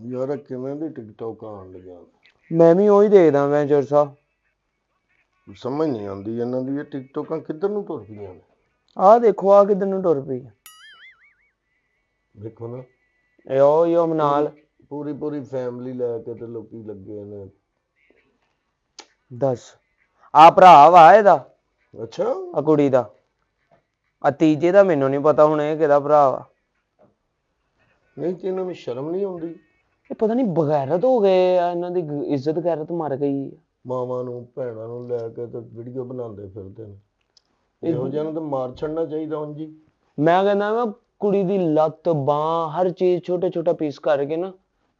यार किवें दी टिकटॉक आन लगा मैं भी ਉਹੀ ਦੇਖਦਾ ਮੈਂ ਜਰ ਸਾਹਿਬ समझ नहीं आती इन्हां दी टिकटॉकां किधर नूं टुर पईयां ने ਆਹ ਦੇਖੋ ਆ ਕਿੱਧਰ ਨੂੰ ਟੁਰ ਪਈ देखो ना ਇਹ ਉਹ ਨਾਲ पूरी पूरी फैमिली लैके ते लोकी लगे ने ਦੱਸ ਆ ਭਰਾ ਵਾ ਇਹਦਾ अच्छा ਆ ਕੁੜੀ ਦਾ ਆ ਤੀਜੇ ਦਾ ਮੈਨੂੰ ਨਹੀਂ ਪਤਾ ਹੁਣ ਇਹ ਕਿਹਦਾ ਭਰਾ ਵਾ नहीं ते इन्हां नूं शर्म नहीं आउंदी ਇਹ ਪਤਾ ਨਹੀਂ ਬਗੈਰਤ ਹੋ ਗਏ ਆ ਇਹਨਾਂ ਦੀ ਇੱਜ਼ਤ ਗੈਰਤ ਮਰ ਗਈ ਮਾਵਾਂ ਨੂੰ ਭੈਣਾਂ ਨੂੰ ਲੈ ਕੇ ਤੇ ਵੀਡੀਓ ਬਣਾਉਂਦੇ ਫਿਰਦੇ ਨੇ ਇਹੋ ਜਿਹਾ ਨੂੰ ਤਾਂ ਮਾਰ ਛੱਡਣਾ ਚਾਹੀਦਾ ਹੁਣ ਜੀ ਮੈਂ ਕਹਿੰਦਾ ਮੈਂ ਕੁੜੀ ਦੀ ਲੱਤ ਬਾਂਹ ਹਰ ਚੀਜ਼ ਛੋਟੇ ਛੋਟਾ ਪੀਸ ਕਰਕੇ ਨਾ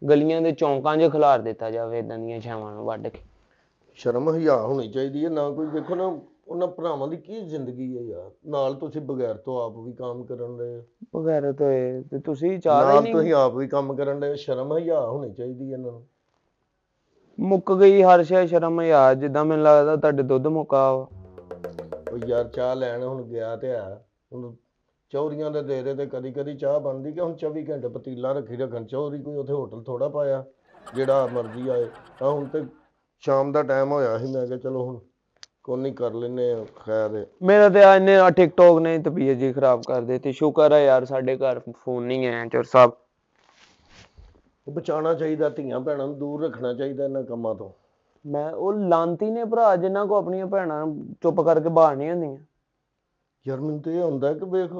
ਗਲੀਆਂ ਦੇ ਚੌਂਕਾਂ 'ਚ ਖਿਲਾਰ ਦਿੱਤਾ ਜਾਵੇ ਇਦਾਂ ਦੀਆਂ ਛਾਵਾਂ ਨੂੰ ਵੱਢ ਕੇ ਸ਼ਰਮ ਹਿਆ ਹੋਣੀ ਚਾਹੀਦੀ ਹੈ ਨਾ ਕੋਈ ਦੇਖੋ ਨਾ ਉਹਨਾਂ ਭਰਾਵਾਂ ਦੀ ਕੀ ਜ਼ਿੰਦਗੀ ਹੈ ਯਾਰ ਨਾਲ ਤੁਸੀਂ ਬਗੈਰ ਤੋਂ ਆਪ ਵੀ ਕੰਮ ਕਰਨ ਦੇ ਬਗੈਰਤ ਹੋਏ ਤੇ ਤੁਸੀਂ ਚਾਹ ਨਾਲ ਨਹੀਂ ਤੁਸੀਂ ਆਪ ਵੀ ਕੰਮ ਕਰਨ ਦੇ ਸ਼ਰਮ ਹਿਆ ਹੋਣੀ ਚਾਹੀਦੀ ਇਹਨਾਂ ਨੂੰ ਮੁੱਕ ਗਈ ਹਰ ਸ਼ੈ ਸ਼ਰਮ ਯਾਰ ਜਿੱਦਾਂ ਮੈਨੂੰ ਲੱਗਦਾ ਤੁਹਾਡੇ ਦੁੱਧ ਮੁੱਕਾ ਵਾ ਉਹ ਯਾਰ ਚਾਹ ਲੈਣ ਹੁਣ ਗਿਆ ਤੇ ਆ ਹੁਣ ਚੌਰੀਆਂ ਦੇ ਦੇ ਤੇ ਕਦੀ ਕਦੀ ਚਾਹ ਬਣਦੀ ਕਿ ਹੁਣ 24 ਘੰਟੇ ਪਤੀਲਾ ਰੱਖੀ ਰੱਖਣ ਚੌਰੀ ਕੋਈ ਉੱਥੇ ਹੋਟਲ ਥੋੜਾ ਪਾਇਆ ਜਿਹੜਾ ਮਰਜ਼ੀ ਆਏ ਤਾਂ ਹੁਣ ਤੇ ਸ਼ਾਮ ਦਾ ਟਾਈਮ ਹੋਇਆ ਸੀ ਮੈਂ ਕਿਹਾ ਚਲੋ ਹੁਣ ਕੋਈ ਨਹੀਂ ਕਰ ਲੈਨੇ ਆ ਖੈਰ ਮੇਰਾ ਤੇ ਇਹਨੇ ਟਿਕਟੋਕ ਨੇ ਤਬੀਅਤ ਜੀ ਖਰਾਬ ਕਰ ਦਿੱਤੀ ਸ਼ੁਕਰ ਹੈ ਯਾਰ ਸਾਡੇ ਘਰ ਫੋਨ ਨਹੀਂ ਆਇਆ ਚੋਰ ਸਾਹਿਬ ਬਚਾਉਣਾ ਚਾਹੀਦਾ ਧੀਆਂ ਭੈਣਾਂ ਨੂੰ ਦੂਰ ਰੱਖਣਾ ਚਾਹੀਦਾ ਇਹਨਾਂ ਕੰਮਾਂ ਤੋਂ ਮੈਂ ਉਹ ਲਾਂਤੀ ਨੇ ਭਰਾ ਜਿਨ੍ਹਾਂ ਕੋ ਆਪਣੀਆਂ ਭੈਣਾਂ ਚੁੱਪ ਕਰਕੇ ਬਾਹਰ ਨਹੀਂ ਹੁੰਦੀਆਂ ਯਾਰ ਮੈਨੂੰ ਤੇ ਇਹ ਹੁੰਦਾ ਕਿ ਵੇਖ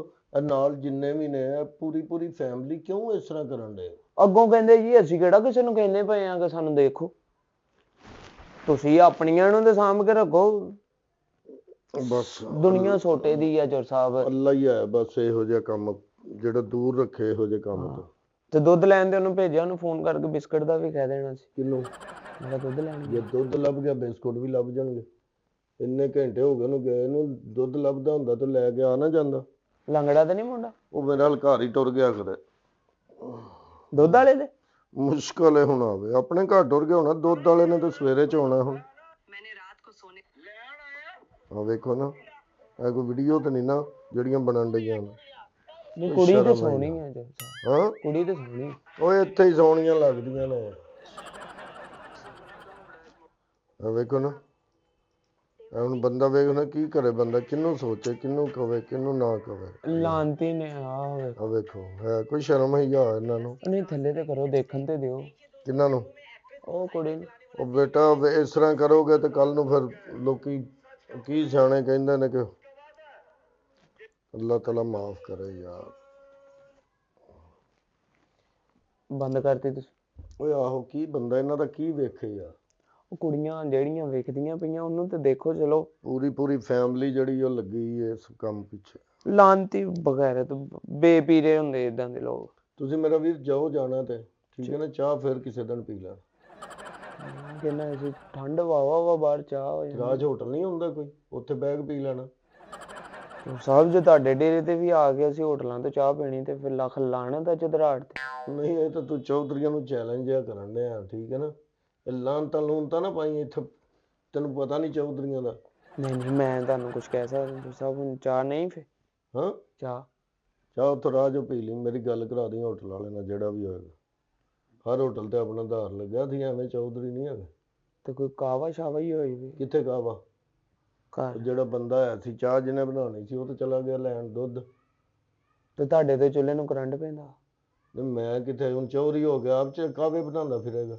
ਨਾਲ ਜਿੰਨੇ ਵੀ ਨੇ ਪੂਰੀ ਪੂਰੀ ਫੈਮਿਲੀ ਕਿਉਂ ਇਸ ਤਰ੍ਹਾਂ ਕਰਨ ਦੇ ਅੱਗੋਂ ਕਹਿੰਦੇ ਜੀ ਅਸੀਂ ਕਿਹੜਾ ਕਿਸੇ ਨੂੰ ਕਹਿੰਦੇ ਪਏ ਆ ਕਿ ਸਾਨੂੰ ਦੇਖੋ ਤੁਸੀਂ ਆਪਣੀਆਂ ਨੂੰ ਤੇ ਸਾਂਭ ਕੇ ਰੱਖੋ ਬਸ ਦੁਨੀਆ ਛੋਟੇ ਦੀ ਆ ਚੋਰ ਸਾਹਿਬ ਅੱਲਾ ਹੀ ਆ ਬਸ ਇਹੋ ਜਿਹਾ ਕੰਮ ਜਿਹੜਾ ਦੂਰ ਰੱਖੇ ਇਹੋ ਜਿਹੇ ਕੰਮ ਤੋਂ ਤੇ ਦੁੱਧ ਲੈਣ ਦੇ ਉਹਨੂੰ ਭੇਜਿਆ ਉਹਨੂੰ ਫੋਨ ਕਰਕੇ ਬਿਸਕਟ ਦਾ ਵੀ ਕਹਿ ਦੇਣਾ ਸੀ ਕਿਨੂੰ ਮੇਰਾ ਦੁੱਧ ਲੈਣ ਜੇ ਦੁੱਧ ਲੱਭ ਗਿਆ ਬਿਸਕੁਟ ਵੀ ਲੱਭ ਜਾਣਗੇ ਇੰਨੇ ਘੰਟੇ ਹੋ ਗਏ ਉਹਨੂੰ ਗਏ ਨੂੰ ਦੁੱਧ ਲੱਭਦਾ ਹੁੰਦਾ ਤਾਂ ਲੈ ਕੇ ਆ ਨਾ ਜਾਂਦਾ ਲੰਗੜਾ ਤੇ ਨਹੀਂ ਮੁੰਡਾ ਉਹ ਮੇਰੇ ਨਾਲ ਘਰ ਹੀ ਟੁਰ ਗਿਆ ਕਦੇ ਦੁੱਧ ਵਾਲੇ ਦੇ ਮੁਸ਼ਕਲ ਹੈ ਹੁਣ ਆਵੇ ਆਪਣੇ ਘਰ ਟੁਰ ਗਿਆ ਹੋਣਾ ਦੁੱਧ ਵਾਲੇ ਨੇ ਤਾਂ ਸਵੇਰੇ ਚ ਆਉਣਾ ਹੁਣ ਆ ਵੇਖੋ ਨਾ ਇਹ ਕੋਈ ਵੀਡੀਓ ਤਾਂ ਨਹੀਂ ਨਾ ਜਿਹੜੀਆਂ ਬਣਨ ਡਈਆਂ ਨੇ ਨਹੀਂ ਕੁੜੀ ਤੇ ਸੋਹਣੀ ਹੈ ਹਾਂ ਕੁੜੀ ਤੇ ਸੋਹਣੀ ਓਏ ਇੱਥੇ ਹੀ ਸੋਹਣੀਆਂ ਲੱਗਦੀਆਂ ਨੇ ਆ ਵੇਖੋ ਨਾ ਹੁਣ ਬੰਦਾ ਵੇਖ ਨਾ ਕੀ ਕਰੇ ਬੰਦਾ ਕਿਹਨੂੰ ਸੋਚੇ ਕਿਹਨੂੰ ਕਵੇ ਕਿਹਨੂੰ ਨਾ ਕਵੇ ਲਾਂਤੀ ਨੇ ਆ ਵੇਖੋ ਹੈ ਕੋਈ ਸ਼ਰਮ ਹੀ ਆ ਇਹਨਾਂ ਨੂੰ ਨਹੀਂ ਥੱਲੇ ਤੇ ਕਰੋ ਦੇਖਣ ਤੇ ਦਿਓ ਕਿਹਨਾਂ ਨੂੰ ਉਹ ਕੁੜੀ ਨੂੰ ਉਹ ਬੇਟਾ ਇਸ ਤਰ੍ਹਾਂ ਕਰੋਗੇ ਤੇ ਕੱਲ ਨੂੰ ਫਿਰ ਲੋਕੀ ਕੀ ਸਿਆਣੇ ਕਹਿੰਦੇ ਨੇ ਕਿ ਅੱਲਾਹ ਤਾਲਾ ਮਾਫ ਕਰੇ ਯਾਰ ਬੰਦ ਕਰਤੀ ਤੁਸੀਂ ਓਏ ਆਹੋ ਕੀ ਬੰਦਾ ਇਹਨਾਂ ਦਾ ਕੀ ਵੇਖੇ ਯਾਰ ਉਹ ਕੁੜੀਆਂ ਜਿਹੜੀਆਂ ਵੇਖਦੀਆਂ ਪਈਆਂ ਉਹਨੂੰ ਤੇ ਦੇਖੋ ਚਲੋ ਪੂਰੀ ਫੈਮਿਲੀ ਜਿਹੜੀ ਉਹ ਲੱਗੀ ਇਸ ਕੰਮ ਪਿੱਛੇ ਲਾਂਤੀ ਬਗੈਰਤ ਬੇਪੀਰੇ ਹੁੰਦੇ ਇਦਾਂ ਦੇ ਲੋਕ ਤੁਸੀਂ ਮੇਰਾ ਵੀਰ ਜਾਓ ਜਾਣਾ ਤੇ ਠੀਕ ਹੈ ਨਾ ਚਾਹ ਫਿਰ ਕਿਸੇ ਦਿਨ ਪੀ ਲੈ ਕਿੰਨਾ ਸੀ ਠੰਡ ਵਾਵਾ ਵਾ ਬਾਹਰ ਚਾਹ ਹੋ ਜਾਂਦੀ ਰਾਜ ਹੋਟਲ ਨਹੀਂ ਹੁੰਦਾ ਕੋਈ ਉੱਥੇ ਬਹਿ ਕੇ ਪੀ ਲੈਣਾ ਸਾਹਿਬ ਜੇ ਤੁਹਾਡੇ ਡੇਰੇ ਤੇ ਵੀ ਆ ਗਏ ਅਸੀਂ ਹੋਟਲਾਂ ਤੋਂ ਚਾਹ ਪੀਣੀ ਤੇ ਫਿਰ ਲੱਖ ਲਾਣਾ ਤਾਂ ਚਦਰਾੜ ਤੇ ਨਹੀਂ ਇਹ ਤਾਂ ਤੂੰ ਚੌਧਰੀਆਂ ਨੂੰ ਚੈਲੰਜ ਜਿਹਾ ਕਰਨ ਡਿਆ ਠੀਕ ਹੈ ਨਾ ਲਾਂਤਾਂ ਲੂਨਤਾਂ ਨਾ ਪਾਈ ਇੱਥੇ ਤੈਨੂੰ ਪਤਾ ਨਹੀਂ ਚੌਧਰੀਆਂ ਦਾ ਨਹੀਂ ਮੈਂ ਤੁਹਾਨੂੰ ਕੁਝ ਕਹਿ ਸਕਦਾ ਸਭ ਚਾਹ ਨਹੀਂ ਫੇ ਹਾਂ ਚਾਹ ਉੱਥੋਂ ਰਾਜੋ ਪੀ ਲਈ ਮੇਰੀ ਗੱਲ ਕਰਾ ਦੀ ਹੋਟਲ ਵਾਲੇ ਨਾਲ ਜਿਹੜਾ ਵੀ ਹੋਏਗਾ ਹਰ ਹੋਟਲ ਤੇ ਆਪਣਾ ਆਧਾਰ ਲੱਗਿਆ ਸੀ ਐਵੇਂ ਚੌਧਰੀ ਨਹੀਂ ਹੈਗਾ ਤੇ ਕੋਈ ਕਾਵਾ ਸ਼ਾਵਾ ਹੀ ਹੋਈ ਵੀ ਕਿੱਥੇ ਕਾਵਾ ਜਿਹੜਾ ਬੰਦਾ ਆਇਆ ਸੀ ਚਾਹ ਜਿਹਨੇ ਬਣਾਉਣੀ ਸੀ ਉਹ ਤਾਂ ਚਲਾ ਗਿਆ ਲੈਣ ਦੁੱਧ ਤੇ ਤੁਹਾਡੇ ਤੇ ਚੁੱਲ੍ਹੇ ਨੂੰ ਕਰੰਟ ਪੈਂਦਾ ਮੈਂ ਕਿੱਥੇ ਹੁਣ ਚੋਰੀ ਹੋ ਗਿਆ ਆਪ ਚ ਕਾਵੇ ਬਣਾਉਂਦਾ ਫਿਰੇਗਾ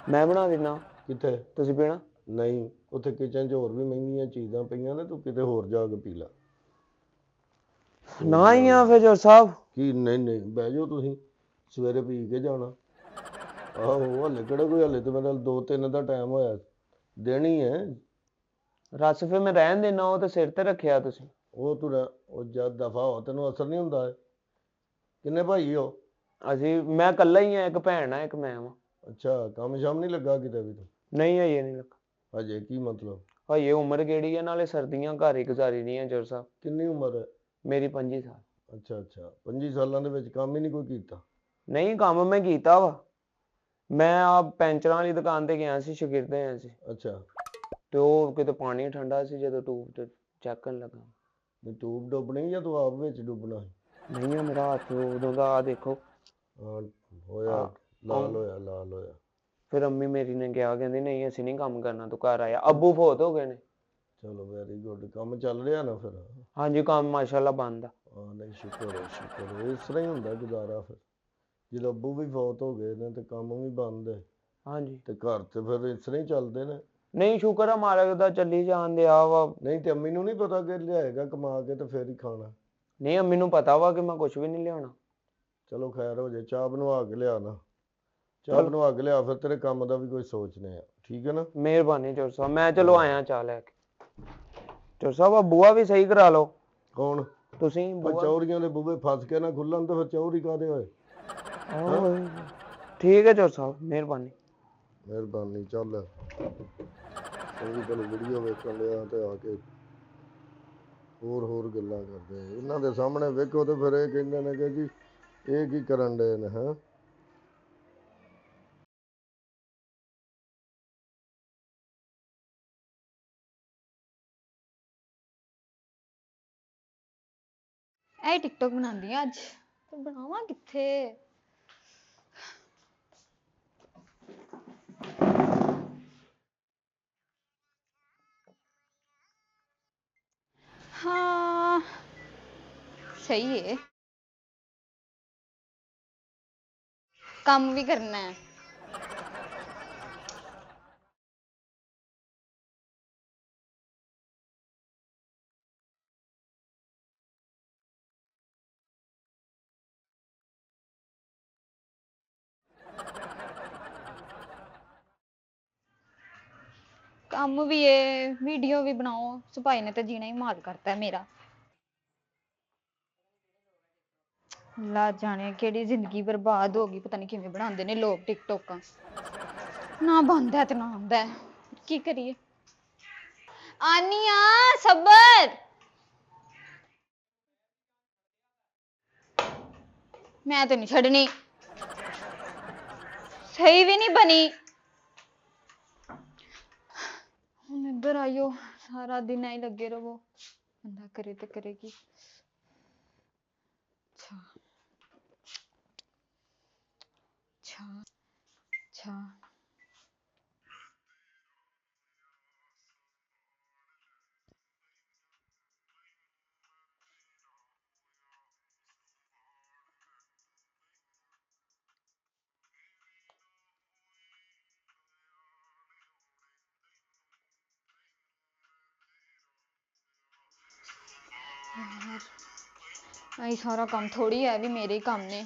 ਮੈਂ ਬਣਾ ਦਿੰਦਾ ਕਿੱਥੇ ਤੁਸੀਂ ਪੀਣਾ ਨਹੀਂ ਉੱਥੇ ਕਿਚਨ 'ਚ ਹੋਰ ਵੀ ਮਹਿੰਗੀਆਂ ਚੀਜ਼ਾਂ ਪਈਆਂ ਨੇ ਤੂੰ ਕਿਤੇ ਹੋਰ ਜਾ ਕੇ ਪੀ ਲੈ ਨਾ ਹੀ ਆ ਫਿਰ ਜੋਰ ਸਾਹਿਬ ਕੀ ਨਹੀਂ ਬਹਿ ਜਾਓ ਤੁਸੀਂ ਸਵੇਰੇ ਪੀ ਕੇ ਜਾਣਾ ਆਹੋ ਹਲੇ ਕਿਹੜਾ ਕੋਈ ਹਲੇ ਤੇ ਮੇਰੇ ਨਾਲ 2-3 ਦਾ ਟਾਈਮ ਹੋਇਆ ਦੇਣੀ ਹੈ ਰਸ ਫਿਰ ਮੈਂ ਰਹਿਣ ਦੇਣਾ ਉਹ ਤੇ ਸਿਰ ਤੇ ਰੱਖਿਆ ਤੁਸੀਂ ਉਹ ਤੂੰ ਉਹ ਜਦ ਦਫਾ ਹੋ ਤੈਨੂੰ ਅਸਰ ਨਹੀਂ ਹੁੰਦਾ ਕਿੰਨੇ ਭਾਈ ਹੋ ਅਸੀਂ ਮੈਂ ਇਕੱਲਾ ਹੀ ਆ ਇੱਕ ਭੈਣ ਆ ਇੱਕ ਮੈਂ ਵਾਂ ਅੱਛਾ ਕੰਮ ਸ਼ਾਮ ਨਹੀਂ ਲੱਗਾ ਕਿਤੇ ਵੀ ਤੂੰ ਨਹੀਂ ਹਜੇ ਨਹੀਂ ਲੱਗਾ ਹਜੇ ਕੀ ਮਤਲਬ ਹਜੇ ਉਮਰ ਕਿਹੜੀ ਆ ਨਾਲੇ ਸਰਦੀਆਂ ਘਰ ਹੀ ਗੁਜ਼ਾਰੀ ਦੀਆਂ ਜੋਰ ਸਾਹਿਬ ਕਿੰਨੀ ਉਮਰ ਹੈ ਮੇਰੀ 25 ਸਾਲ ਅੱਛਾ 25 ਸਾਲਾਂ ਦੇ ਵਿੱਚ ਕੰਮ ਹੀ ਨਹੀਂ ਕੋਈ ਕੀਤਾ ਨਹੀਂ ਕੰਮ ਮੈਂ ਕੀਤਾ ਵਾ ਮੈਂ ਆ ਪੈਂਚਰਾਂ ਵਾਲੀ ਦੁਕਾਨ ਤੇ ਗਿਆ ਸੀ ਸ਼ਾਗਿਰਦੇ ਆ ਸੀ ਅੱਛਾ ਤੇ ਉਹ ਕਿਤੇ ਪਾਣੀ ਠੰਡਾ ਸੀ ਜਦੋਂ ਟੂਬ ਤੇ ਚੈੱਕ ਕਰਨ ਲੱਗਾ ਨਹੀਂ ਟੂਬ ਡੁੱਬਣੀ ਜਾਂ ਤੂੰ ਆਪ ਵਿੱਚ ਡੁੱਬਣਾ ਨਹੀਂ ਆ ਮੇਰਾ ਹੱਥ ਉਦੋਂ ਦਾ ਆ ਦੇਖੋ। ਹਾਂ ਹੋਇਆ, ਆ ਲਾਲ ਹੋਇਆ, ਲਾਲ ਹੋਇਆ। ਫਿਰ ਅੰਮੀ ਮੇਰੀ ਨੇ ਕਿਹਾ, ਕਹਿੰਦੀ ਨਹੀਂ ਅਸੀਂ ਨਹੀਂ ਕੰਮ ਕਰਨਾ, ਤੂੰ ਘਰ ਆਇਆ। ਅੱਬੂ ਫੌਤ ਹੋ ਗਏ ਨੇ। ਚਲੋ ਵੈਰੀ ਗੁੱਡ, ਕੰਮ ਚੱਲ ਰਿਹਾ ਨਾ ਫਿਰ। ਹਾਂਜੀ ਕੰਮ ਮਾਸ਼ਾਅੱਲਾ ਬੰਦ ਆ। ਹਾਂ ਨਹੀਂ ਸ਼ੁਕਰ ਹੈ, ਸ਼ੁਕਰ ਹੈ। ਇਸ ਤਰ੍ਹਾਂ ਹੀ ਹੁੰਦਾ ਗੁਜ਼ਾਰਾ ਫਿਰ। ਜਦੋਂ ਅੱਬੂ ਵੀ ਫੌਤ ਹੋ ਗਏ ਨੇ ਤੇ ਕੰਮ ਵੀ ਬੰਦ ਹੈ ਹਾਂਜੀ ਤੇ ਘਰ ਤੇ ਫਿਰ ਇਸ ਤਰ੍ਹਾਂ ਹੀ ਚੱਲਦੇ ਨੇ। ਨਹੀਂ ਸ਼ੁਕਰ ਆ ਮਾਲਕ ਦਾ, ਚੱਲੀ ਜਾਣ ਦਿਆ ਵਾ। ਨਹੀਂ ਤੇ ਅੰਮੀ ਨੂੰ ਨਹੀਂ ਪਤਾ ਕਿ ਲਿਆਏਗਾ ਕਮਾ ਕੇ ਤੇ ਫਿਰ ਹੀ ਖਾਣਾ। ਨਹੀਂ ਅੰਮੀ ਨੂੰ ਪਤਾ ਵਾ ਕਿ ਮੈਂ ਕੁਝ ਵੀ ਨਹੀਂ ਲਿਆਉਣਾ। ਚਲੋ ਖੈਰ ਹੋ ਜੇ, ਚਾਹ ਬਣਵਾ ਕੇ ਲਿਆ ਨਾ, ਚਾਹ ਚਲੋ ਬਣਵਾ ਕੇ ਲਿਆ, ਫਿਰ ਤੇਰੇ ਕੰਮ ਦਾ ਵੀ ਕੋਈ ਸੋਚਨੇ ਆ, ਠੀਕ ਹੈ ਨਾ। ਮਿਹਰਬਾਨੀ ਚੋਰ ਸਾਹਿਬ, ਮੈਂ ਚਲੋ ਆਇਆ ਚਾਹ ਲੈ ਕੇ। ਚੋਰ ਸਾਹਿਬ ਆ ਬੂਆ ਵੀ ਸਹੀ ਕਰਾ ਲਓ। ਕੌਣ? ਤੁਸੀਂ ਉਹ ਬੂਆ। ਚੌਰੀਆਂ ਦੇ ਬੂਹੇ ਫਸ ਕੇ ਨਾ ਖੁੱਲਣ ਤੇ ਫਿਰ ਚੌਰੀ ਕਾਦੇ ਹੋਏ। ਠੀਕ ਹੈ ਚੋਰ ਸਾਹਿਬ, ਮਿਹਰਬਾਨੀ। ਮਿਹਰਬਾਨੀ। ਚੱਲ ਚੰਗੀ ਭਲੀ ਵੀਡੀਓ ਵੇਖਣ ਲਿਆ ਤੇ ਆ ਕੇ ਹੋਰ ਗੱਲਾਂ ਕਰਦੇ ਇਹਨਾਂ ਦੇ ਸਾਹਮਣੇ ਵੇਖੋ ਤੇ ਫਿਰ ਇਹ ਕਹਿੰਦੇ ਨੇ ਕਿ ਜੀ ਇਹ ਕੀ ਕਰਨ ਡਏ ਨੇ। ਹੈਂ ਇਹ ਟਿਕਟੋਕ ਬਣਾਉਂਦੀ ਆ ਅੱਜ, ਤੇ ਬਣਾਵਾਂ ਕਿੱਥੇ? ਹਾਂ ਸਹੀ ਹੈ, ਕੰਮ ਵੀ ਕਰਨਾ ਹੈ। ਕੰਮ ਵੀ ਏ, ਵੀਡੀਓ ਵੀ ਬਣਾਓ। ਸੁਭਾਈ ਨੇ ਤਾਂ ਜੀਣਾ ਹੀ ਮਾਰ ਕਰਤਾ ਮੇਰਾ। ਲਾ ਜਾਣੇ ਕਿਹੜੀ ਜ਼ਿੰਦਗੀ ਬਰਬਾਦ ਹੋ ਗਈ, ਪਤਾ ਨਹੀਂ ਕਿਵੇਂ ਬਣਾਉਂਦੇ ਨੇ ਲੋਕ ਟਿਕਟੋਕਾਂ। ਨਾ ਬਣਦਾ ਤੇ ਨਾ ਆਉਂਦਾ, ਕੀ ਕਰੀਏ। ਆਨੀਆ ਸਬਰ, ਮੈਂ ਤੇ ਨਹੀਂ ਛੱਡਣੀ। ਸਹੀ ਵੀ ਨਹੀਂ ਬਣੀ। ਹੁਣ ਇੱਧਰ ਆਇਓ, ਸਾਰਾ ਦਿਨ ਐ ਲੱਗੇ ਰਵੋ, ਬੰਦਾ ਕਰੇ ਤੇ ਕਰੇ ਕੀ। ਅੱਛਾ ਅੱਛਾ ਅੱਛਾ। ਯਾਰ ਇਹ ਸਾਰਾ ਕੰਮ ਥੋੜੀ ਹੈ, ਵੀ ਮੇਰੇ ਹੀ ਕੰਮ ਨੇ।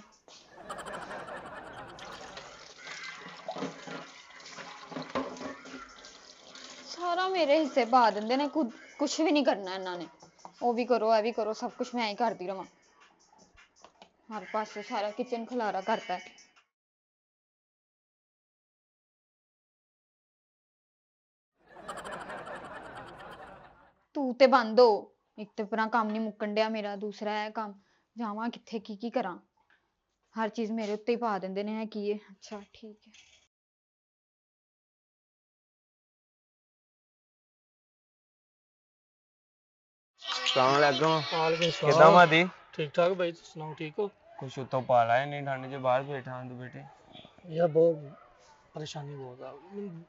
ਸਾਰਾ ਮੇਰੇ ਹਿੱਸੇ ਪਾ ਦਿੰਦੇ ਨੇ, ਕੁਛ ਵੀ ਨਹੀਂ ਕਰਨਾ ਇਹਨਾਂ ਨੇ। ਉਹ ਵੀ ਕਰੋ, ਇਹ ਵੀ ਕਰੋ, ਸਭ ਕੁਛ ਮੈਂ ਹੀ ਕਰਦੀ ਰਵਾਂ। ਹਰ ਪਾਸੇ ਸਾਰਾ ਕਿਚਨ ਖਲਾਰਾ ਕਰਤਾ ਹੈ। ਤੂੰ ਤੇ ਬੰਦ ਹੋ, ਇੱਕ ਤੇ ਪਰਾਂ ਕੰਮ ਨਹੀਂ ਮੁੱਕਣ ਡਿਆ ਮੇਰਾ, ਦੂਸਰਾ ਹੈ ਕੰਮ। ਜਾਵਾਂ ਕਿੱਥੇ, ਕੀ ਕਰਾਂ। ਹਰ ਚੀਜ਼ ਮੇਰੇ ਉੱਤੇ ਹੀ ਪਾ ਦਿੰਦੇ ਨੇ, ਕੀ ਹੈ। ਅੱਛਾ ਠੀਕ ਹੈ। ਕਿੱਦਾਂ ਭਾਜੀ? ठीक ठाक भाई, तुम सुनाओ ठीक हो? कुछ उत्तों पाला है नहीं, ठंड च बाहर बैठा तू बेटे। यार बहुत परेशानी बहुत आ।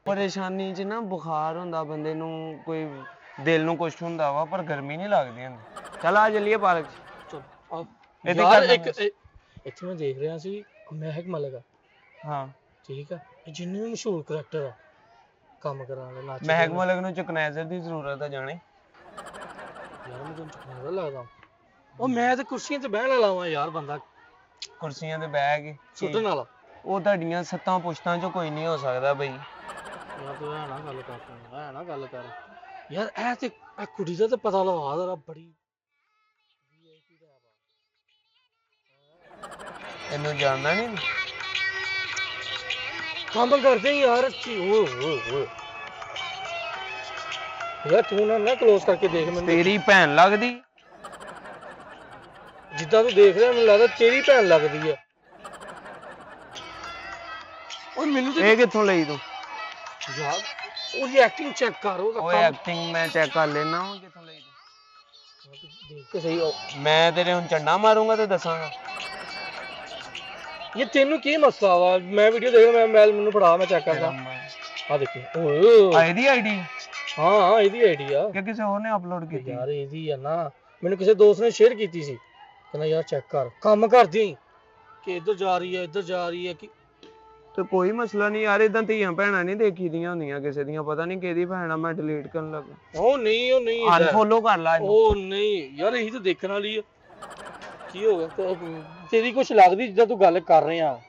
ਪਰੇਸ਼ਾਨੀ 'ਚ ਨਾ ਬੁਖਾਰ ਹੁੰਦਾ ਬੰਦੇ ਨੂੰ, ਕੋਈ ਦਿਲ ਨੂੰ ਕੁਛ ਹੁੰਦਾ ਵਾ, ਪਰ ਗਰਮੀ ਨਹੀਂ ਲੱਗਦੀ ਹੁੰਦੀ। ਚੱਲ ਆ ਚੱਲੀਏ ਪਾਰਕ 'ਚ। चलो आओ ਇਹਦੇ यार। ਕਰ ਇੱਥੇ ਮੈਂ ਦੇਖ ਰਿਹਾ ਸੀ ਮਹਿਕ ਮਲਿਕ ਆ, ਹਾਂ ਠੀਕ ਆ, ਜਿੰਨੇ ਵੀ ਮਸ਼ਹੂਰ ਕਰੈਕਟਰ ਆ ਕੰਮ ਕਰਾਉਣ ਵਾਲੇ ਨਾਚ ਮਹਿਕ ਮਲਿਕ ਨੂੰ ਚੁਕਨੈਜ਼ਰ ਦੀ ਜ਼ਰੂਰਤ ਆ ਜਾਣੇ। ਯਾਰ ਮੈਨੂੰ ਚੁੱਕਣਾ ਲੱਗਦਾ ਉਹ, ਮੈਂ ਤੇ ਕੁਰਸੀਆਂ ਤੇ ਬਹਿਣ ਵਾਲਾ ਵਾਂ ਯਾਰ, ਬੰਦਾ ਕੁਰਸੀਆਂ ਤੇ ਬਹਿ ਕੇ ਸੁੱਟਣ ਵਾਲਾ। ਉਹ ਤੁਹਾਡੀਆਂ ਸੱਤਾਂ ਪੁਸ਼ਤਾਂ 'ਚੋਂ ਕੋਈ ਨਹੀਂ ਹੋ ਸਕਦਾ ਬਈ। ਯਾਰ ਤੂੰ ਐ ਨਾ ਗੱਲ ਕਰ, ਤੂੰ ਐ ਨਾ ਗੱਲ ਕਰ ਯਾਰ। ਇਹ ਤੇ ਇਹ ਕੁੜੀ ਦਾ ਤੇ ਪਤਾ ਲਵਾ ਜ਼ਰਾ, ਬੜੀ VIP ਦਾ ਤੈਨੂੰ ਜਾਣਦਾ ਨਹੀਂ? ਕੰਮ ਕਰਦੇ ਯਾਰ। ਓਏ ਯਾਰ ਤੂੰ ਨਾ ਕਲੋਜ਼ ਕਰਕੇ ਦੇਖ ਮੈਨੂੰ। ਤੇਰੀ ਭੈਣ ਲੱਗਦੀ? ਜਿੱਦਾਂ ਤੂੰ ਦੇਖ ਰਿਹਾ ਮੈਨੂੰ ਲੱਗਦਾ ਤੇਰੀ ਭੈਣ ਲੱਗਦੀ ਆ। ਓਏ ਮੈਨੂੰ ਤੇ ਇਹ ਕਿੱਥੋਂ ਲਈ ਤੂੰ? ਯਾਰ ਉਹਦੀ ਐਕਟਿੰਗ ਚੈੱਕ ਕਰ। ਓਏ ਐਕਟਿੰਗ ਮੈਂ ਚੈੱਕ ਕਰ ਲੈਣਾ, ਉਹ ਕਿੱਥੋਂ ਲਈ ਤੂੰ? ਦੇਖ ਕੇ ਸਹੀ ਮੈਂ ਤੇਰੇ ਹੁਣ ਚੰਡਾ ਮਾਰੂੰਗਾ ਤੇ ਦੱਸਾਂਗਾ। ਇਹ ਤੈਨੂੰ ਕੀ ਮਸਲਾ ਵਾ? ਮੈਂ ਵੀਡੀਓ ਦੇਖ ਰਿਹਾ, ਮੈਨੂੰ ਫੜਾ, ਮੈਂ ਚੈੱਕ ਕਰਦਾ। ਆ ਦੇਖੀ ਓਏ ਇਹਦੀ ਆਈਡੀ ਹਾਂ ਇਹਦੀ ਆਈਡੀ ਆ ਕਿ ਕਿਸੇ ਹੋਰ ਨੇ ਅਪਲੋਡ ਕੀਤੀ? ਯਾਰ ਇਹਦੀ ਆ ਨਾ, ਮੈਨੂੰ ਕਿਸੇ ਦੋਸਤ ਨੇ ਸ਼ੇਅਰ ਕੀਤੀ ਸੀ, ਕਹਿੰਦਾ ਯਾਰ ਚੈੱਕ ਕਰ, ਕੰਮ ਕਰਦੀ ਕਿ ਇੱਧਰ ਜਾ ਰਹੀ ਹੈ ਇੱਧਰ ਜਾ ਰਹੀ ਹੈ ਕਿ ਤੇ ਕੋਈ ਮਸਲਾ ਨਹੀਂ ਯਾਰ, ਇਦਾਂ ਧੀਆਂ ਭੈਣਾਂ ਨਹੀਂ ਦੇਖੀ ਦੀਆਂ ਹੁੰਦੀਆਂ ਕਿਸੇ ਦੀਆਂ, ਪਤਾ ਨਹੀਂ ਕਿਹਦੀ ਭੈਣ ਆ, ਮੈਂ ਡਿਲੀਟ ਕਰਨ ਲੱਗਾ। ਉਹ ਨਹੀਂ ਅਨਫੋਲੋ ਕਰ ਲਾ ਇਹਨੂੰ। ਉਹ ਨਹੀਂ ਯਾਰ, ਇਹੀ ਤਾਂ ਦੇਖਣ ਵਾਲੀ ਆ। ਕੀ ਹੋ ਗਿਆ? ਤੇਰੀ ਕੁਛ ਲੱਗਦੀ ਜਿੱਦਾਂ ਤੂੰ ਗੱਲ ਕਰ ਰਿਹਾ।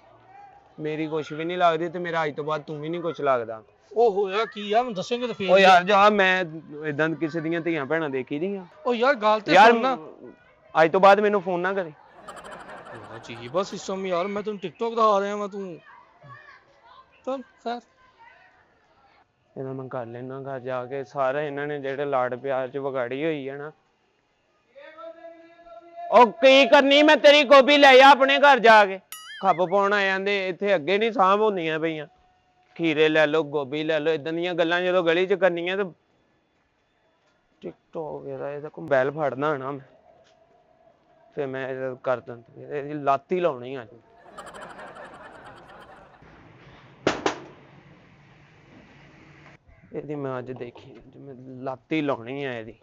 ਮੇਰੀ ਕੁਛ ਵੀ ਨਹੀਂ ਲੱਗਦੀ ਤੇ ਮੇਰਾ ਅੱਜ ਤੋਂ ਬਾਅਦ ਤੂੰ ਵੀ ਨਹੀਂ ਕੁਛ ਲੱਗਦਾ। ਉਹ ਹੋਇਆ ਕੀ ਆ, ਮੈਨੂੰ ਦੱਸੇਂਗੇ ਤਾਂ ਫੇਰ। ਓ ਯਾਰ ਜਾ, ਮੈਂ ਇਦਾਂ ਕਿਸੇ ਦੀਆਂ ਧੀਆਂ ਭੈਣਾਂ ਦੇਖੀ ਦੀਆਂ। ਉਹ ਯਾਰ ਗੱਲ ਤੇ ਯਾਰ ਸੁਣ ਨਾ, ਅੱਜ ਤੋਂ ਬਾਅਦ ਮੈਨੂੰ ਫੋਨ ਨਾ ਕਰੀ। ਜੀ ਬਸ ਸਿਸਟਮ ਯਾਰ, ਮੈਂ ਤੈਨੂੰ ਟਿਕਟੋਕ ਦਿਖਾ ਰਿਹਾ ਵਾਂ, ਤੂੰ ਚੱਲ ਖੈਰ। ਇਹਨਾਂ ਮੈਂ ਕਰ ਲੈਣਾ ਘਰ ਜਾ ਕੇ, ਸਾਰੇ ਇਹਨਾਂ ਨੇ ਜਿਹੜੇ ਲਾਡ ਪਿਆਰ ਚ ਵਿਗਾੜੀ ਹੋਈ ਹੈ ਨਾ। ਉਹ ਕੀ ਕਰਨੀ, ਮੈਂ ਤੇਰੀ ਗੋਭੀ ਲੈ ਆ ਆਪਣੇ ਘਰ ਜਾ ਕੇ। ਖੱਪ ਪਾਉਣ ਆ ਜਾਂਦੇ ਇੱਥੇ, ਅੱਗੇ ਨਹੀਂ ਸਾਂਭ ਹੁੰਦੀਆਂ ਪਈਆਂ। ਖੀਰੇ ਲੈ ਲਓ, ਗੋਭੀ ਲੈ ਲਓ, ਇਦਾਂ ਦੀਆਂ ਗੱਲਾਂ ਜਦੋਂ ਗਲੀ ਚ ਕਰਨੀਆਂ ਤੇ ਟਿਕਟੋਕ ਇਹਦਾ ਕੋਈ ਬੈਲ ਫੜਨਾ ਹੋਣਾ ਮੈਂ, ਫਿਰ ਮੈਂ ਕਰ ਦਿੰਦਾ, ਇਹਦੀ ਲੱਤ ਹੀ ਲਾਉਣੀ ਅੱਜ। ਇਹਦੀ ਮੈਂ ਅੱਜ ਦੇਖੀ, ਮੈਂ ਲੱਤ ਹੀ ਲਾਉਣੀ ਆ ਇਹਦੀ।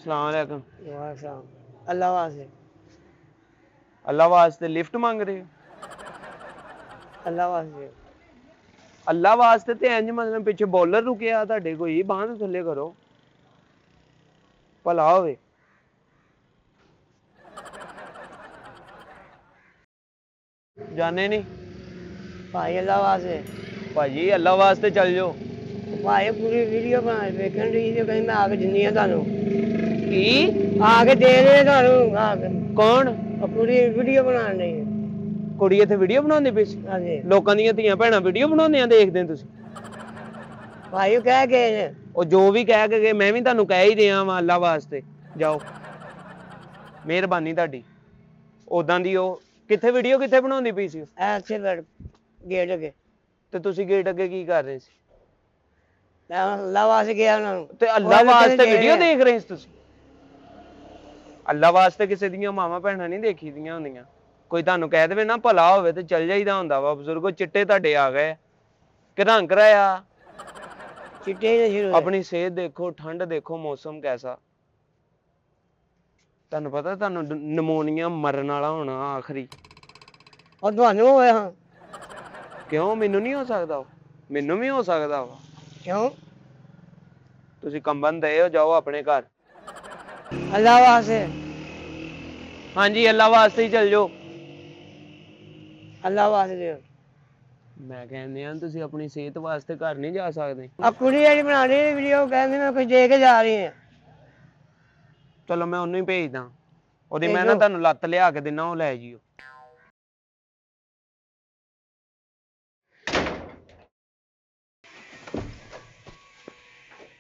ਸਲਾਮ ਅਲੈਕਮ। ਅੱਲਾ ਵਾਸਤੇ, ਅੱਲਾ ਵਾਸਤੇ ਲਿਫਟ ਮੰਗ ਰਹੇ ਹੋ? ਅੱਲਾ ਵਾਸਤੇ। ਅੱਲਾ ਵਾਸਤੇ ਤੇ ਇੰਜ ਮਤਲਬ ਪਿੱਛੇ ਬੋਲਰ ਰੁਕਿਆ ਤੁਹਾਡੇ, ਕੋਈ ਬਾਂਹ ਤੋਂ ਥੱਲੇ ਕਰੋ, ਭਲਾ ਹੋਵੇ। ਜਾਣੇ ਨਹੀਂ ਭਾਈ ਅੱਲਾ ਵਾਸਤੇ। ਭਾਜੀ, ਅੱਲਾ ਵਾਸਤੇ ਚੱਲ ਜਾਓ। ਭਾਈ ਪੂਰੀ ਵੀਡੀਓ ਬਣਾ ਵੇਖਣ ਦੀ ਤੇ ਕਹਿੰਦਾ ਆ ਕੇ ਦਿੰਨੀ ਆ ਤੁਹਾਨੂੰ, ਕੀ ਆ ਕੇ ਦੇ ਦੇ ਤੁਹਾਨੂੰ, ਆ ਕੇ ਕੌਣ? ਉਹ ਪੂਰੀ ਵੀਡੀਓ ਬਣਾਉਣ ਲਈ। ਕੁੜੀ ਇੱਥੇ ਵੀਡੀਓ ਬਣਾਉਂਦੀ ਪਈ ਸੀ? ਹਾਂਜੀ ਲੋਕਾਂ ਦੀਆਂ ਧੀਆਂ ਭੈਣਾਂ ਵੀਡੀਓ ਬਣਾਉਂਦੀਆਂ ਦੇਖਦੇ ਤੁਸੀਂ? ਭਾਈ ਉਹ ਕਹਿ ਗਏ ਨੇ। ਉਹ ਜੋ ਵੀ ਕਹਿ ਕੇ ਗਏ, ਮੈਂ ਵੀ ਤੁਹਾਨੂੰ ਕਹਿ ਹੀ ਰਿਹਾ ਵਾਂ, ਅੱਲਾ ਵਾਸਤੇ ਜਾਓ, ਮਿਹਰਬਾਨੀ ਤੁਹਾਡੀ। ਉਦਾਂ ਦੀ ਉਹ ਕਿੱਥੇ ਵੀਡੀਓ ਕਿੱਥੇ ਬਣਾਉਂਦੀ ਪਈ ਸੀ? ਐਸੇ ਲੜ ਗੇਟ ਅੱਗੇ। ਤੇ ਤੁਸੀਂ ਗੇਟ ਅੱਗੇ ਕੀ ਕਰ ਰਹੇ ਸੀ? ਮੈਂ ਅੱਲਾ ਵਾਸਤੇ ਗਿਆ ਉਹਨਾਂ ਨੂੰ। ਤੇ ਅੱਲਾ ਵਾਸਤੇ ਵੀਡੀਓ ਦੇਖ ਰਹੇ ਸੀ ਤੁਸੀਂ? ਅੱਲਾ ਵਾਸਤੇ ਕਿਸੇ ਦੀਆਂ ਮਾਵਾਂ ਭੈਣਾਂ ਨਹੀਂ ਦੇਖੀ ਦੀਆਂ ਹੁੰਦੀਆਂ। ਕੋਈ ਤੁਹਾਨੂੰ ਕਹਿ ਦੇਵੇ ਨਾ ਭਲਾ ਹੋਵੇ ਤੇ ਚੱਲ ਜਾਈਦਾ ਹੁੰਦਾ ਵਾ। ਬਜ਼ੁਰਗੋ ਚਿੱਟੇ ਤੁਹਾਡੇ ਆ ਗਏ ਕਿ ਰੰਗ ਕਰਾਇਆ? ਚਿੱਟੇ ਹੀ ਸ਼ੁਰੂ ਹੋਏ। ਆਪਣੀ ਸਿਹਤ ਦੇਖੋ, ਠੰਡ ਦੇਖੋ, ਮੌਸਮ ਕੈਸਾ। ਤੁਹਾਨੂੰ ਪਤਾ ਤੁਹਾਨੂੰ ਨਮੋਨੀਆ ਮਰਨ ਵਾਲਾ ਹੋਣਾ ਆਖਰੀ। ਉਹ ਤੁਹਾਨੂੰ ਹੋਇਆ? ਹਾਂ ਕਿਉਂ? ਮੈਨੂੰ ਨਹੀਂ ਹੋ ਸਕਦਾ? ਮੈਨੂੰ ਵੀ ਹੋ ਸਕਦਾ ਵਾ। ਕਿਉਂ? ਤੁਸੀਂ ਕੰਬਨ ਦੇ ਹੋ, ਜਾਓ ਆਪਣੇ ਘਰ। ਅੱਲਾ ਵਾਸਤੇ। ਹਾਂਜੀ, ਅੱਲਾ ਵਾਸਤੇ ਹੀ ਚੱਲ ਜਾਓ। ਅੱਲਾ ਵਾਸਤੇ ਦਿਓ। ਮੈਂ ਕਹਿੰਦੇ ਆ ਤੁਸੀਂ ਆਪਣੀ ਸਿਹਤ ਵਾਸਤੇ ਘਰ ਨਹੀਂ ਜਾ ਸਕਦੇ? ਆ ਕੁੜੀ ਜਿਹੜੀ ਬਣਾ ਰਹੀ ਵੀਡੀਓ ਕਹਿੰਦੀ ਮੈਂ ਕੁਝ ਦੇ ਕੇ ਜਾ ਰਹੀ ਹਾਂ। ਚਲੋ ਮੈਂ ਉਹਨੂੰ ਹੀ ਭੇਜਦਾ, ਉਹਦੀ ਮੈਂ ਨਾ ਤੁਹਾਨੂੰ ਲੱਤ ਲਿਆ ਕੇ ਦਿਨਾ, ਉਹ ਲੈ ਜਿਓ।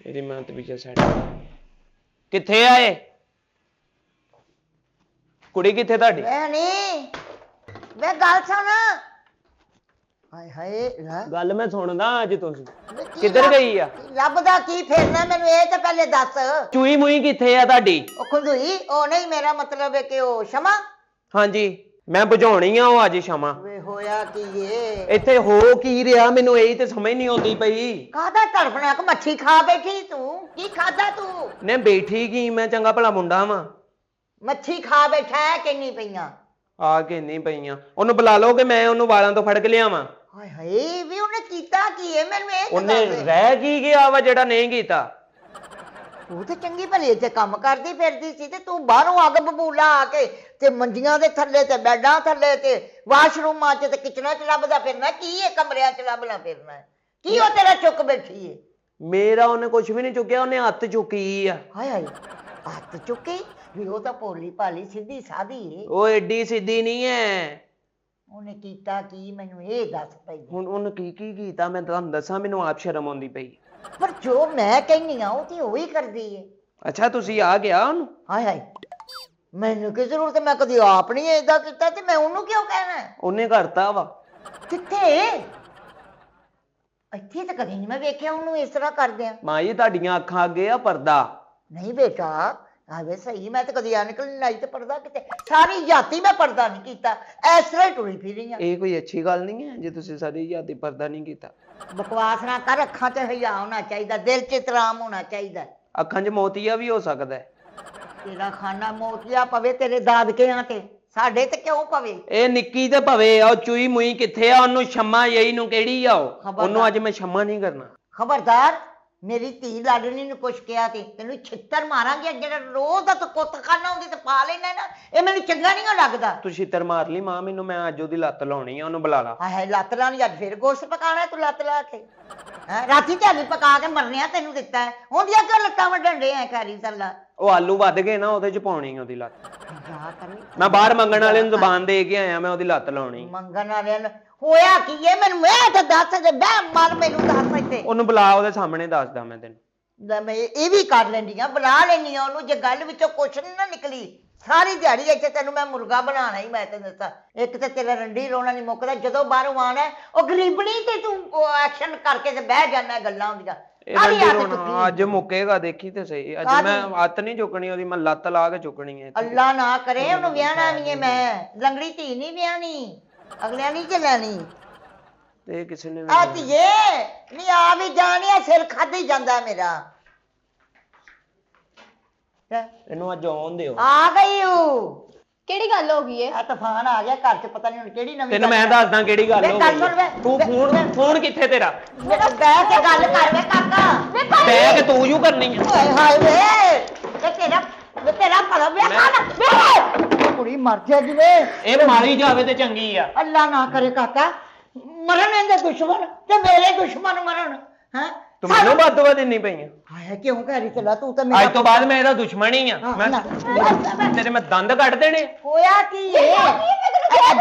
ਇਹਦੀ ਮੈਂ ਤੇ ਪਿੱਛੇ ਸਾਈਡ। ਕਿੱਥੇ ਆਏ? ਕੁੜੀ ਕਿੱਥੇ ਤੁਹਾਡੀ? ਵੇ ਨਹੀਂ, ਵੇ ਗੱਲ ਸੁਣ। ਹਾਏ ਹਾਏ ਲੈ, ਗੱਲ ਮੈਂ ਸੁਣਦਾ ਅੱਜ ਤੁਸੀਂ। ਵੇ ਕੀ ਕਿੱਧਰ ਲੱਭ- ਗਈ ਆ? ਲੱਭਦਾ ਕੀ ਫਿਰਨਾ, ਮੈਨੂੰ ਇਹ ਤਾਂ ਪਹਿਲੇ ਦੱਸ। ਚੂਈ ਮੂਈ ਕਿੱਥੇ ਆ ਤੁਹਾਡੀ? ਉਹ ਖੁੰਦੂਈ? ਉਹ ਨਹੀਂ, ਮੇਰਾ ਮਤਲਬ ਹੈ ਕਿ ਉਹ ਸ਼ਮਾ। ਹਾਂਜੀ, ਮੈਂ ਬੁਝਾਉਣੀ ਆ ਉਹ ਅੱਜ ਸ਼ਮਾ। ਵੇ ਹੋਇਆ ਕੀ ਏ? ਇੱਥੇ ਹੋ ਕੀ ਰਿਹਾ ਮੈਨੂੰ ਇਹੀ ਤੇ ਸਮਝ ਨਹੀਂ ਆਉਂਦੀ ਪਈ। ਕਾਹਦਾ ਤੜਫਣਾ? ਕਿ ਮੱਛੀ ਖਾ ਬੈਠੀ ਤੂੰ? ਕੀ ਖਾਦਾ ਤੂੰ? ਨੇ ਬੈਠੀ ਕੀ, ਮੈਂ ਚੰਗਾ ਭਲਾ ਮੁੰਡਾ ਵਾਂ। ਮੱਛੀ ਖਾ ਬੈਠਾ ਹੈ, ਕਿੰਨੀ ਪਈਆਂ? ਆ ਕੇ ਨਹੀਂ ਪਈਆਂ। ਉਹਨੂੰ ਬੁਲਾ ਲਓ ਕਿ ਮੈਂ ਉਹਨੂੰ ਵਾਲਾਂ ਤੋਂ ਫੜ ਕੇ ਲਿਆਵਾਂ। ਹਾਏ ਹਾਏ, ਵੀ ਉਹਨੇ ਕੀਤਾ ਕੀ ਏ? ਮੈਨੂੰ ਇਹ ਤਾਂ ਉਹਨੇ ਦੱਸ। ਰਹਿ ਕੀ ਗਿਆ ਵਾ ਜਿਹੜਾ ਨਹੀਂ ਕੀਤਾ? ਉਹ ਤੇ ਚੰਗੀ ਭਲੀ ਇੱਥੇ ਕੰਮ ਕਰਦੀ ਫਿਰਦੀ ਸੀ ਤੇ ਤੂੰ ਬਾਹਰੋਂ ਅੱਗ ਬਬੂਲਾ ਆ ਕੇ ਤੇ ਮੰਜੀਆਂ ਦੇ ਥੱਲੇ ਤੇ ਬੈੱਡਾਂ ਥੱਲੇ ਤੇ ਵਾਸ਼ਰੂਮਾਂ 'ਚ ਤੇ ਕਿਚਨਾਂ 'ਚ ਲੱਭਦਾ ਫਿਰਨਾ। ਕੀ ਇਹ ਕਮਰਿਆਂ 'ਚ ਲੱਭਦਾ ਫਿਰਨਾ? ਕੀ ਉਹ ਤੇਰਾ ਚੁੱਕ ਬੈਠੀ ਏ? ਮੇਰਾ ਉਹਨੇ ਕੁਝ ਵੀ ਨਹੀਂ ਚੁੱਕਿਆ, ਉਹਨੇ ਹੱਥ ਚੁੱਕੀ ਆ। ਹਾਏ ਹਾਏ, ਹੱਥ ਚੁੱਕੀ? ਵੀ ਉਹ ਤਾਂ ਭੋਲੀ ਭਾਲੀ ਸਿੱਧੀ ਸਾਦੀ ਏ। ਉਹ ਐਡੀ ਸਿੱਧੀ ਨਹੀਂ ਐ। ਉਹਨੇ ਕੀਤਾ ਕੀ, ਮੈਨੂੰ ਇਹ ਦੱਸ ਪਈ। ਹੁਣ ਉਹਨੇ ਕੀ ਕੀ ਕੀਤਾ ਮੈਂ ਤੁਹਾਨੂੰ ਦੱਸਾਂ, ਮੈਨੂੰ ਆਪ ਸ਼ਰਮ ਆਉਂਦੀ ਪਈ। ਪਰ ਜੋ ਮੈਂ ਕਹਿੰਨੀ ਆ ਉਹ ਤੇ ਉਹੀ ਕਰਦੀ ਏ। ਅੱਛਾ, ਤੁਸੀਂ ਆ ਗਿਆ ਉਹਨੂੰ? ਹਾਏ ਹਾਏ, ਮੈਨੂੰ ਕੀ ਜ਼ਰੂਰਤ? ਮੈਂ ਕਦੀ ਆਪ ਨਹੀਂ ਏਦਾਂ ਕੀਤਾ ਤੇ ਮੈਂ ਉਹਨੂੰ ਕਿਉਂ ਕਹਿਣਾ? ਉਹਨੇ ਕਰਤਾ ਵਾ। ਕਿੱਥੇ? ਇੱਥੇ ਤਾਂ ਕਦੀ ਨਹੀਂ ਮੈਂ ਵੇਖਿਆ ਉਹਨੂੰ ਇਸ ਤਰ੍ਹਾਂ ਕਰਦਿਆਂ। ਮਾਂ ਜੀ, ਤੁਹਾਡੀਆਂ ਅੱਖਾਂ ਅੱਗੇ ਆ ਪਰਦਾ। ਨਹੀਂ ਬੇਟਾ, ਆਵੇ ਸਹੀ ਮੈਂ ਤੇ ਕਦੀ ਐਨਕ ਨਹੀਂ ਲਾਈ ਤੇ ਪਰਦਾ ਕਿਤੇ ਸਾਰੀ ਜਾਤੀ ਮੈਂ ਪਰਦਾ ਨਹੀਂ ਕੀਤਾ ਇਸ ਤਰ੍ਹਾਂ ਹੀ ਟੁਰੀ ਫਿਰੀ ਆ ਇਹ ਕੋਈ ਅੱਛੀ ਗੱਲ ਨਹੀਂ ਹੈ ਜੇ ਤੁਸੀਂ ਸਾਰੀ ਯਾਦੀ ਪਰਦਾ ਨਹੀਂ ਕੀਤਾ। ਬਕਵਾਸ ਨਾ ਕਰ ਅੱਖਾਂ 'ਚ ਹਿਆ ਹੋਣਾ ਚਾਹੀਦਾ ਦਿਲ 'ਚ ਇਤਰਾਮ ਹੋਣਾ ਚਾਹੀਦਾ ਅੱਖਾਂ 'ਚ ਮੋਤੀਆ ਵੀ ਹੋ ਸਕਦਾ ਹੈ। ਤੇਰਾ ਖਾਨਾ ਮੋਤੀਆ ਪਵੇ ਤੇਰੇ ਦਾਦਕਿਆਂ ਤੇ ਸਾਡੇ ਤੇ ਕਿਉਂ ਪਵੇ ਇਹ ਨਿੱਕੀ ਤੇ ਭਵੇ ਉਹ ਚੂਈ ਮੁਈ ਕਿੱਥੇ ਆ ਉਹਨੂੰ ਸ਼ਮਾ ਯਈ ਨੂੰ ਕਿਹੜੀ ਆ ਉਹਨੂੰ ਅੱਜ ਮੈਂ ਸ਼ਮਾ ਨਹੀਂ ਕਰਨਾ। ਖਬਰਦਾਰ ਮੇਰੀ ਧੀ ਲਾਡਣੀ ਨੂੰ ਕੁਛ ਕਿਹਾ ਤੇ ਤੈਨੂੰ ਛਿੱਤਰ ਮਾਰਾਂਗੇ ਜਿਹੜਾ ਰੋਜ਼ ਦਾ ਤੂੰ ਕੁੱਤ ਖਾਣਾ ਹੁੰਦੀ ਤੇ ਪਾ ਲੈਣਾ ਨਾ ਇਹ ਮੈਨੂੰ ਚੰਗਾ ਨਹੀਂ ਲੱਗਦਾ। ਤੂੰ ਛਿੱਤਰ ਮਾਰ ਲਈ ਮਾਂ ਮੈਨੂੰ ਮੈਂ ਅੱਜ ਉਹਦੀ ਲੱਤ ਲਾਉਣੀ ਆ ਉਹਨੂੰ ਬੁਲਾ ਲਾ। ਹਾਏ ਲੱਤ ਲਾਣੀ ਅੱਜ ਫਿਰ ਗੋਸ਼ਤ ਪਕਾਣਾ ਤੂੰ ਲੱਤ ਲਾ ਕੇ ਹੈਂ ਰਾਤੀ ਝਾਲੀ ਪਕਾ ਕੇ ਮਰਨਿਆ ਤੈਨੂੰ ਦਿੱਤਾ ਹੈ ਹੁੰਦੀਆਂ ਕਿਉਂ ਲੱਤਾਂ ਵੱਢਣ ਡੇ ਐ ਕਾਰੀ ਸੱਲਾ ਉਹ ਆਲੂ ਵੱਧ ਗਏ ਨਾ ਉਹਦੇ 'ਚ ਪਾਉਣੀ ਉਹਦੀ ਲੱਤ। ਜਾ ਕਰੀ ਮੈਂ ਬਾਹਰ ਮੰਗਣ ਵਾਲੇ ਨੂੰ ਜ਼ੁਬਾਨ ਦੇ ਕੇ ਆਇਆ ਮੈਂ ਉਹਦੀ ਲੱਤ ਲਾਉਣੀ। ਮੰਗਣ ਵਾਲਿਆਂ ਨੂੰ ਹੋਇਆ ਕੀ ਏ ਮੈਨੂੰ ਮੈਂ ਤਾਂ ਦੱਸ ਦੇ ਬੈ ਮਨ ਮੈਨੂੰ ਦੱਸ ਇੱਥੇ ਉਹਨੂੰ ਬੁਲਾ ਉਹਦੇ ਸਾਹਮਣੇ ਦੱਸਦਾ ਮੈਂ ਤੈਨੂੰ। ਲੈ ਮੈਂ ਇਹ ਵੀ ਕਰ ਲੈਂਦੀ ਆ ਬੁਲਾ ਲੈਂਦੀ ਆ ਉਹਨੂੰ ਜੇ ਗੱਲ ਵਿੱਚੋਂ ਕੁਛ ਨੀ ਨਾ ਨਿਕਲੀ ਸਾਰੀ ਦਿਹਾੜੀ ਇੱਥੇ ਤੈਨੂੰ ਮੈਂ ਮੁਰਗਾ ਬਣਾਉਣਾ ਹੀ ਮੈਂ ਤੈਨੂੰ ਦੱਸਾਂ ਇੱਕ ਤੇ ਤੇਰਾ ਰੰਡੀ ਰੋਣਾ ਨਹੀਂ ਮੁੱਕਦਾ ਜਦੋਂ ਬਾਹਰੋਂ ਆਣਾ ਉਹ ਗਰੀਬਣੀ ਤੇ ਤੂੰ ਐਕਸ਼ਨ ਕਰਕੇ ਤੇ ਬਹਿ ਜਾਣਾ ਗੱਲਾਂ ਹੁੰਦੀਆਂ ਅੱਜ ਮੁੱਕੇਗਾ ਦੇਖੀ ਤੇ ਸਹੀ ਅੱਜ ਮੈਂ ਹੱਥ ਨਹੀਂ ਚੁੱਕਣੀ ਉਹਦੀ ਮੈਂ ਲੱਤ ਲਾ ਕੇ ਚੁੱਕਣੀ ਹੈ। ਅੱਲਾ ਨਾ ਕਰੇ ਉਹਨੂੰ ਵਿਆਹਣਾ ਨਹੀਂ ਹੈ ਮੈਂ ਲੰਗੜੀ ਧੀ ਨਹੀਂ ਵਿਆਹਣੀ ਅਗਲਿਆਂ ਨਹੀਂ ਚਲਾਣੀ ਤੇ ਕਿਸੇ ਨੇ ਆ ਧੀਏ ਨਹੀਂ ਆ ਵੀ ਜਾਣਿਆ ਸਿਰ ਖਾਧੀ ਜਾਂਦਾ ਮੇਰਾ ਇਹਨੂੰ ਅੱਜ ਆਉਣ ਦਿਓ। ਆ ਗਈ ਹੂੰ ਕਿਹੜੀ ਗੱਲ ਹੋ ਗਈ ਏ? ਆ ਤੂਫਾਨ ਆ ਗਿਆ ਘਰ ਚ ਪਤਾ ਨਹੀਂ ਹੁਣ ਕਿਹੜੀ ਨਵੀਂ ਤੈਨੂੰ ਮੈਂ ਦੱਸਦਾ ਕਿਹੜੀ ਗੱਲ ਹੋ ਗਈ। ਤੂੰ ਫੋਨ ਕਿੱਥੇ ਤੇਰਾ? ਬਹਿ ਕੇ ਗੱਲ ਕਰ ਵੇ ਕਾਕਾ ਬਹਿ ਕੇ ਤੂੰ ਯੂ ਕਰਨੀ ਆ। ਹਾਏ ਹਾਏ ਵੇ ਤੇਰਾ ਭਲਾ ਵੇ ਖਾਣਾ ਕੁੜੀ ਮਰ ਜਾਏਗੀ ਵੇ ਇਹ ਮਾਰੀ ਜਾਵੇ ਤੇ ਚੰਗੀ ਆ। ਅੱਲਾ ਨਾ ਕਰੇ ਕਾਕਾ ਮਰਨ ਇਹਦੇ ਦੁਸ਼ਮਣ ਤੇ ਮੇਰੇ ਦੁਸ਼ਮਣ ਮਰਨ ਹੈ ਤੂੰ ਮੈਨੂੰ ਬਦਦੁਆ ਦੇਣੀ ਪਈਆਂ। ਹਾਏ ਕਿਉਂ ਕਰੀ ਚਲਾ ਤੂੰ ਤਾਂ ਅੱਜ ਤੋਂ ਬਾਅਦ ਮੈਂ ਇਹਦਾ ਦੁਸ਼ਮਣ ਹੀ ਆ। ਮੈਂ ਤੇਰੇ ਮੈਂ ਦੰਦ ਕੱਢ ਦੇਣੇ। ਹੋਇਆ ਕੀ ਏ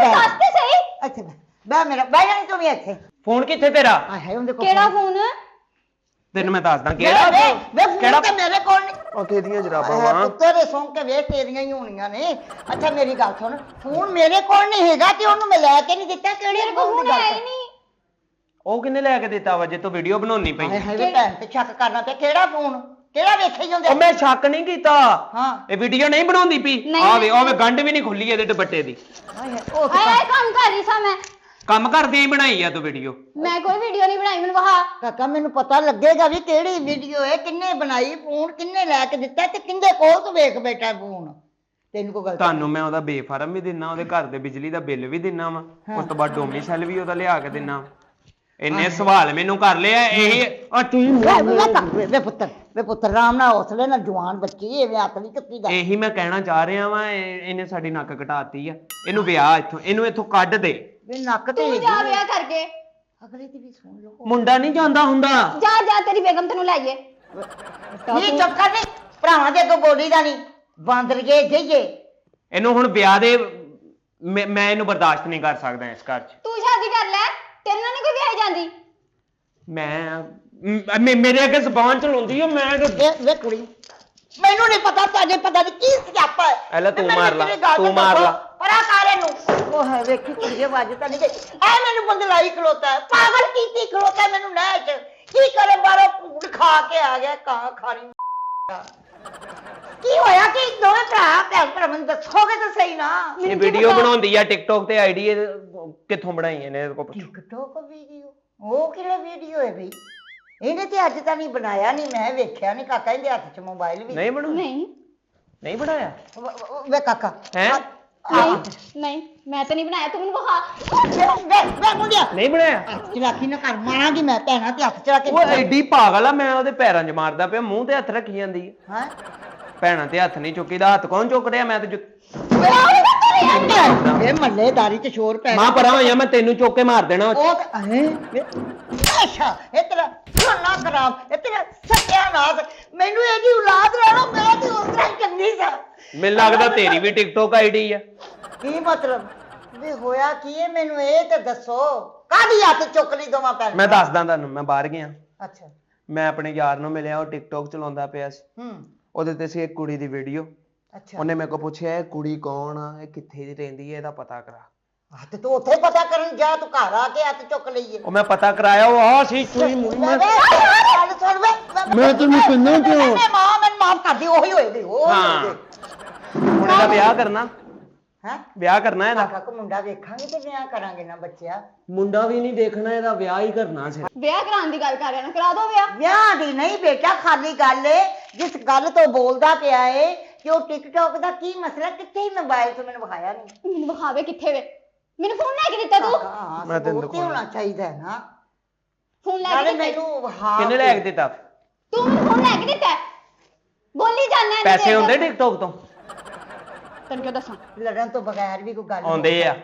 ਅੱਛਾ ਬੈ ਮੇਰਾ ਬਹਿ ਜਾਣੀ ਤੂੰ ਵੀ ਇੱਥੇ। ਫੋਨ ਕਿੱਥੇ ਤੇਰਾ? ਹਾਏ ਉਹਦੇ ਕੋਲ ਕਿਹੜਾ ਫੋਨ? ਤੈਨੂੰ ਮੈਂ ਦੱਸਦਾ ਵੇ ਫੋਨ ਤੇ ਮੇਰੇ ਕੋਲ ਨਹੀਂ ਉਹ ਕਿਹਦੀਆਂ ਜਰਾਬਾਂ ਆਹ ਵਾ? ਪੁੱਤਰ ਸੁਣ ਕੇ ਵੇਖ ਤੇਰੀਆਂ ਹੀ ਹੋਣੀਆਂ ਨੇ ਅੱਛਾ ਮੇਰੀ ਗੱਲ ਸੁਣ ਫੋਨ ਮੇਰੇ ਕੋਲ ਨਹੀਂ ਹੈਗਾ ਤੇ ਉਹਨੂੰ ਮੈਂ ਲੈ ਕੇ ਨਹੀਂ ਦਿੱਤਾ ਕਿਹੜੇ ਫੋਨ ਦੀ ਗੱਲ ਨਹੀਂ ਉਹ ਕਿੰਨੇ ਲੈ ਕੇ ਦਿੱਤਾ ਵਾ ਜੇ ਤੂੰ ਵੀਡੀਓ ਬਣਾਉਣੀ ਪਈ? ਹਾਏ ਹਾਏ ਭੈਣ ਤੇ ਸ਼ੱਕ ਕਰਨਾ ਪਿਆ ਕਿਹੜਾ ਫੋਨ ਕਿਹੜਾ ਵੇਖੀ ਜਾਂਦੇ ਉਹ ਮੈਂ ਸ਼ੱਕ ਨਹੀਂ ਕੀਤਾ। ਹਾਂ ਇਹ ਵੀਡੀਓ ਨਹੀਂ ਬਣਾਉਂਦੀ ਪਈ। ਆਵੇ ਆਵੇ ਗੰਢ ਵੀ ਨਹੀਂ ਖੁੱਲੀ ਇਹਦੇ ਦੁਪੱਟੇ ਦੀ। ਹਾਏ ਉਹ ਆਏ ਕੰਮ ਕਰ ਰਹੀ ਸਾਂ ਮੈਂ। ਕੰਮ ਕਰਦੀ ਹੀ ਬਣਾਈ ਆ ਤੂੰ ਵੀਡੀਓ। ਮੈਂ ਕੋਈ ਵੀਡੀਓ ਨਹੀਂ ਬਣਾਈ ਮੈਨੂੰ ਵਹਾ। ਕਾਕਾ ਮੈਨੂੰ ਪਤਾ ਲੱਗੇਗਾ ਵੀ ਕਿਹੜੀ ਵੀਡੀਓ ਹੈ ਕਿੰਨੇ ਬਣਾਈ ਫੋਨ ਕਿੰਨੇ ਲੈ ਕੇ ਦਿੱਤਾ ਤੇ ਕਿੰਦੇ ਕੋਲ ਤੂੰ ਵੇਖ ਬੈਠਾ ਫੋਨ ਤੈਨੂੰ ਕੋਈ ਗੱਲ ਤੁਹਾਨੂੰ ਮੈਂ ਉਹਦਾ ਬੇਫਾਰਮ ਵੀ ਦਿੰਨਾ ਉਹਦੇ ਘਰ ਦੇ ਬਿਜਲੀ ਦਾ ਬਿੱਲ ਵੀ ਦਿੰਨਾ ਵਾ ਉਸ ਤੋਂ ਬਾਅਦ ਡੋਮੀਸੈਲ ਵੀ ਉਹਦਾ ਲਿਆ ਕੇ ਦਿੰਨਾ। ਇੰਨੇ ਸਵਾਲ ਮੈਨੂੰ ਕਰ ਲਿਆ ਇਹ ਆ ਤੂੰ ਵੇ ਪੁੱਤਰ ਰਾਮ ਨਾਲ ਹੌਸਲੇ ਨਾਲ ਜਵਾਨ ਬੱਚੀ ਐਵੇਂ ਹੱਥ ਨਹੀਂ ਚੁੱਕੀ ਦਾ ਇਹੀ ਮੈਂ ਕਹਿਣਾ ਚਾਹ ਰਿਹਾ ਵਾਂ ਇਹਨੇ ਸਾਡੀ ਨੱਕ ਕਟਾਤੀ ਆ। ਇਹਨੂੰ ਵਿਆਹ ਇਹਨੂੰ ਇੱਥੋਂ ਕੱਢ ਦੇ। ਵੇ ਨੱਕ ਤੇ ਤੂੰ ਜਾ ਵਿਆਹ ਕਰਕੇ। ਅਗਲੇ ਦੀ ਵੀ ਸੁਣ ਲਓ ਮੁੰਡਾ ਨਹੀਂ ਜਾਂਦਾ ਹੁੰਦਾ। ਜਾ ਜਾ ਤੇਰੀ ਬੇਗਮ ਤੈਨੂੰ ਲਾਈਏ। ਨਹੀਂ ਚੁੱਪ ਕਰ ਨਹੀਂ ਭਰਾਵਾਂ ਦੇ ਅੱਗੋਂ ਬੋਲੀ ਦਾ ਨਹੀਂ ਬਾਂਦਰ ਜੇ ਜਈਏ ਇਹਨੂੰ ਹੁਣ ਵਿਆਹ ਦੇ ਮੈਂ ਇਹਨੂੰ ਬਰਦਾਸ਼ਤ ਨਹੀਂ ਕਰ ਸਕਦਾ ਇਸ ਘਰ 'ਚ। ਤੂੰ ਸ਼ਾਦੀ ਕਰ ਲੈ ਤੈਨੂੰ ਨਹੀਂ ਕੋਈ ਵਿਆਹ ਜਾਂਦੀ। ਮੇਰੇ ਅੱਗੇ ਜ਼ਬਾਨ ਚਲਾਉਂਦੀ ਆ ਮੈਂ ਵੇ ਕੁੜੀ ਮੈਨੂੰ ਨਹੀਂ ਪਤਾ ਤੁਹਾਡੇ ਪਤਾ ਨਹੀਂ ਕੀ ਸਿਆਪਾ ਹੈ ਐਲਾ ਤੂੰ ਮਾਰ ਲਾ ਤੂੰ ਮਾਰ ਲਾ ਪਰਾ ਕਾਰੇ ਨੂੰ ਉਹ ਹੈ ਵੇਖੀ ਕੁੜੀ ਆਵਾਜ਼ ਤਾਂ ਨਹੀਂ ਗਈ ਐ ਮੈਨੂੰ ਬੰਦਲਾਈ ਖਲੋਤਾ ਹੈ ਪਾਗਲ ਕੀਤੀ ਖਲੋਤਾ ਹੈ ਮੈਨੂੰ ਨਹਿ ਚ ਕੀ ਕਰੇ ਬਾਹਰੋਂ ਭੂੜ ਖਾ ਕੇ ਆ ਗਿਆ ਕਾਂ ਖਾਣੀ ਕੀ ਹੋਇਆ ਕਿ ਦੋਵੇਂ ਭਰਾ ਭੈਣ ਭਰਾ ਮੈਨੂੰ ਦੱਸੋਗੇ ਤਾਂ ਸਹੀ ਨਾ ਇਹ ਵੀਡੀਓ ਬਣਾਉਂਦੀ ਆ ਟਿਕਟੌਕ ਤੇ ਆਈਡੀ ਕਿੱਥੋਂ ਬਣਾਈ ਇਹਨੇ ਇਹਦੇ ਕੋਲ ਪੁੱਛੋ। ਟਿਕਟੌਕ ਵੀਡੀਓ ਉਹ ਕਿਹੜਾ ਵੀਡੀਓ ਹੈ ਬਈ ਇਹਨੇ ਤੇ ਅੱਜ ਤਾਂ ਨਹੀਂ ਬਣਾਇਆ ਨਹੀਂ ਮੈਂ ਵੇਖਿਆ ਨਹੀਂ ਕਾਕਾ ਇਹਦੇ ਹੱਥ 'ਚ ਮੋਬਾਈਲ ਵੀ ਨਹੀਂ ਬਣਾਇਆ ਨਹੀਂ ਬਣਾਇਆ ਵੇ ਕਾਕਾ ਹੈ ਨਹੀਂ ਮੈਂ ਤਾਂ ਨਹੀਂ ਬਣਾਇਆ ਤੂੰ ਮੈਨੂੰ ਵਹਾ। ਵੇ ਮੁੰਡਿਆ ਨਹੀਂ ਬਣਾਇਆ। ਚਲਾਕੀ ਨਾ ਕਰ ਮਾਰਾਂਗੀ ਮੈਂ ਭੈਣਾ ਤੇ ਹੱਥ ਚਲਾ ਕੇ ਉਹ ਐਡੀ ਪਾਗਲ ਆ ਮੈਂ ਉਹਦੇ ਪੈਰਾਂ 'ਚ ਮਾਰਦਾ ਪਿਆ ਮੂੰਹ ਤੇ ਹੱਥ ਰੱਖੀ ਜਾਂਦੀ ਆ। ਹਾਂ ਭੈਣਾਂ ਤੇ ਹੱਥ ਨਹੀਂ ਚੁੱਕੀਦਾ ਹੱਥ ਕੌਣ ਚੁੱਕ ਰਿਹਾ ਮੈਂ ਤੇ ਇਹ ਮੱਲੇਦਾਰੀ ਚ ਸ਼ੋਰ ਪੈ ਮਾਂ ਪਰਾਂ ਹੋਇਆ ਮੈਂ ਤੈਨੂੰ ਚੁੱਕ ਕੇ ਮਾਰ ਦੇਣਾ। ਉਹ ਤੇ ਅੱਛਾ ਇਹ ਤੇਰਾ ਨਾ ਕਰਾਮ ਇਹ ਤੇਰਾ ਸੱਤਿਆਨਾਸ਼ ਮੈਨੂੰ ਇਹਦੀ ਔਲਾਦ ਰਹਿਣਾ ਮੈਂ ਤੇ ਉਸ ਤਰ੍ਹਾਂ ਚੰਗੀ ਸਾਂ ਮੈਨੂੰ ਲੱਗਦਾ ਤੇਰੀ ਵੀ ਟਿਕਟੌਕ ਆਈਡੀ ਆ। ਕੀ ਮਤਲਬ ਵੀ ਹੋਇਆ ਕੀ ਹੈ ਮੈਨੂੰ ਇਹ ਤੇ ਦੱਸੋ ਕਾਹਦੀ ਹੱਥ ਚੁੱਕ ਲਈ ਦੋਵਾਂ ਪੈਰ ਮੈਂ ਦੱਸਦਾ ਤੁਹਾਨੂੰ ਮੈਂ ਬਾਹਰ ਗਿਆ ਅੱਛਾ ਮੈਂ ਆਪਣੇ ਯਾਰ ਨੂੰ ਮਿਲਿਆ ਉਹ ਟਿਕਟੌਕ ਚਲਾਉਂਦਾ ਪਿਆ ਸੀ। ਉਹਦੇ ਤੇ ਸੀ ਇੱਕ ਕੁੜੀ ਦੀ ਵੀਡੀਓ। ਅੱਛਾ ਉਹਨੇ ਮੇਰੇ ਕੋਲ ਪੁੱਛਿਆ ਇਹ ਕੁੜੀ ਕੌਣ ਆ ਇਹ ਕਿੱਥੇ ਦੀ ਰਹਿੰਦੀ ਹੈ ਇਹਦਾ ਪਤਾ ਕਰਾ। ਤੇ ਤੂੰ ਉੱਥੇ ਪਤਾ ਕਰਨ ਜਾ, ਤੂੰ ਘਰ ਆ ਕੇ ਹੱਥ ਚੁੱਕ ਲਈਏ। ਉਹ ਮੈਂ ਪਤਾ ਕਰਾਇਆ, ਉਹ ਆ ਸੀ ਚੂੜੀ ਮੁੜੀ ਮੈਂ ਗੱਲ ਸੁਣ ਵੇ, ਮੈਂ ਤੈਨੂੰ ਕਹਿੰਦਾ ਕਿਉਂ? ਮੈਨੂੰ ਮਾਫ ਕਰ ਦੇ, ਉਹੀ ਹੋਏ ਦੇ, ਉਹ ਹਾਂ ਹੁਣ ਇਹਦਾ ਵਿਆਹ ਕਰਨਾ, ਹੈ ਵਿਆਹ ਕਰਨਾ ਇਹਦਾ। ਕਾਕਾ ਕੋ ਮੁੰਡਾ ਵੇਖਾਂਗੇ ਤੇ ਵਿਆਹ ਕਰਾਂਗੇ ਨਾ ਬੱਚਿਆ। ਮੁੰਡਾ ਵੀ ਨਹੀਂ ਦੇਖਣਾ, ਇਹਦਾ ਵਿਆਹ ਹੀ ਕਰਨਾ ਸੀ। ਵਿਆਹ ਕਰਾਉਣ ਦੀ ਗੱਲ ਕਰ ਰਿਹਾ ਨਾ, ਕਰਾ ਦੋ ਵਿਆਹ। ਵਿਆਹ ਦੀ ਨਹੀਂ ਬੇਟਾ, ਖਾਲੀ ਗੱਲ ਏ। ਜਿਸ ਗੱਲ ਤੋਂ ਬੋਲਦਾ ਪਿਆ ਏ ਕਿ ਉਹ ਟਿਕਟੌਕ ਦਾ ਕੀ ਮਸਲਾ, ਕਿੱਥੇ ਮੋਬਾਈਲ ਤੋਂ ਮੈਨੂੰ ਵਿਖਾਇਆ ਨਹੀਂ। ਮੈਨੂੰ ਵਿਖਾਵੇ ਕਿੱਥੇ ਵੇ, ਮੈਨੂੰ ਫੋਨ ਲੈ ਕੇ ਦਿੱਤਾ ਤੂੰ? ਮੈਂ ਤੈਨੂੰ ਹੋਣਾ ਚਾਹੀਦਾ ਹੈ ਨਾ। ਫੋਨ ਲੈ ਨਾਲੇ ਕੇ ਦਿੱਤਾ? ਮੈਨੂੰ ਵਿਖਾ ਕਿੰਨੇ ਲੈ ਕੇ ਦਿੱਤਾ? ਤੂੰ ਮੈਨੂੰ ਫੋਨ ਲੈ ਕੇ ਦਿੱਤਾ? ਬੋਲੀ ਜਾਣਾ ਪੈਸੇ ਆਉਂਦੇ ਟਿਕਟੋਕ ਤੋਂ? ਤੈਨੂੰ ਕਿਉਂ ਦੱਸਾਂ? ਲੜਨ ਤੋਂ ਬਗੈਰ ਵੀ ਕੋਈ ਗੱਲ ਆਉਂਦੇ ਆ।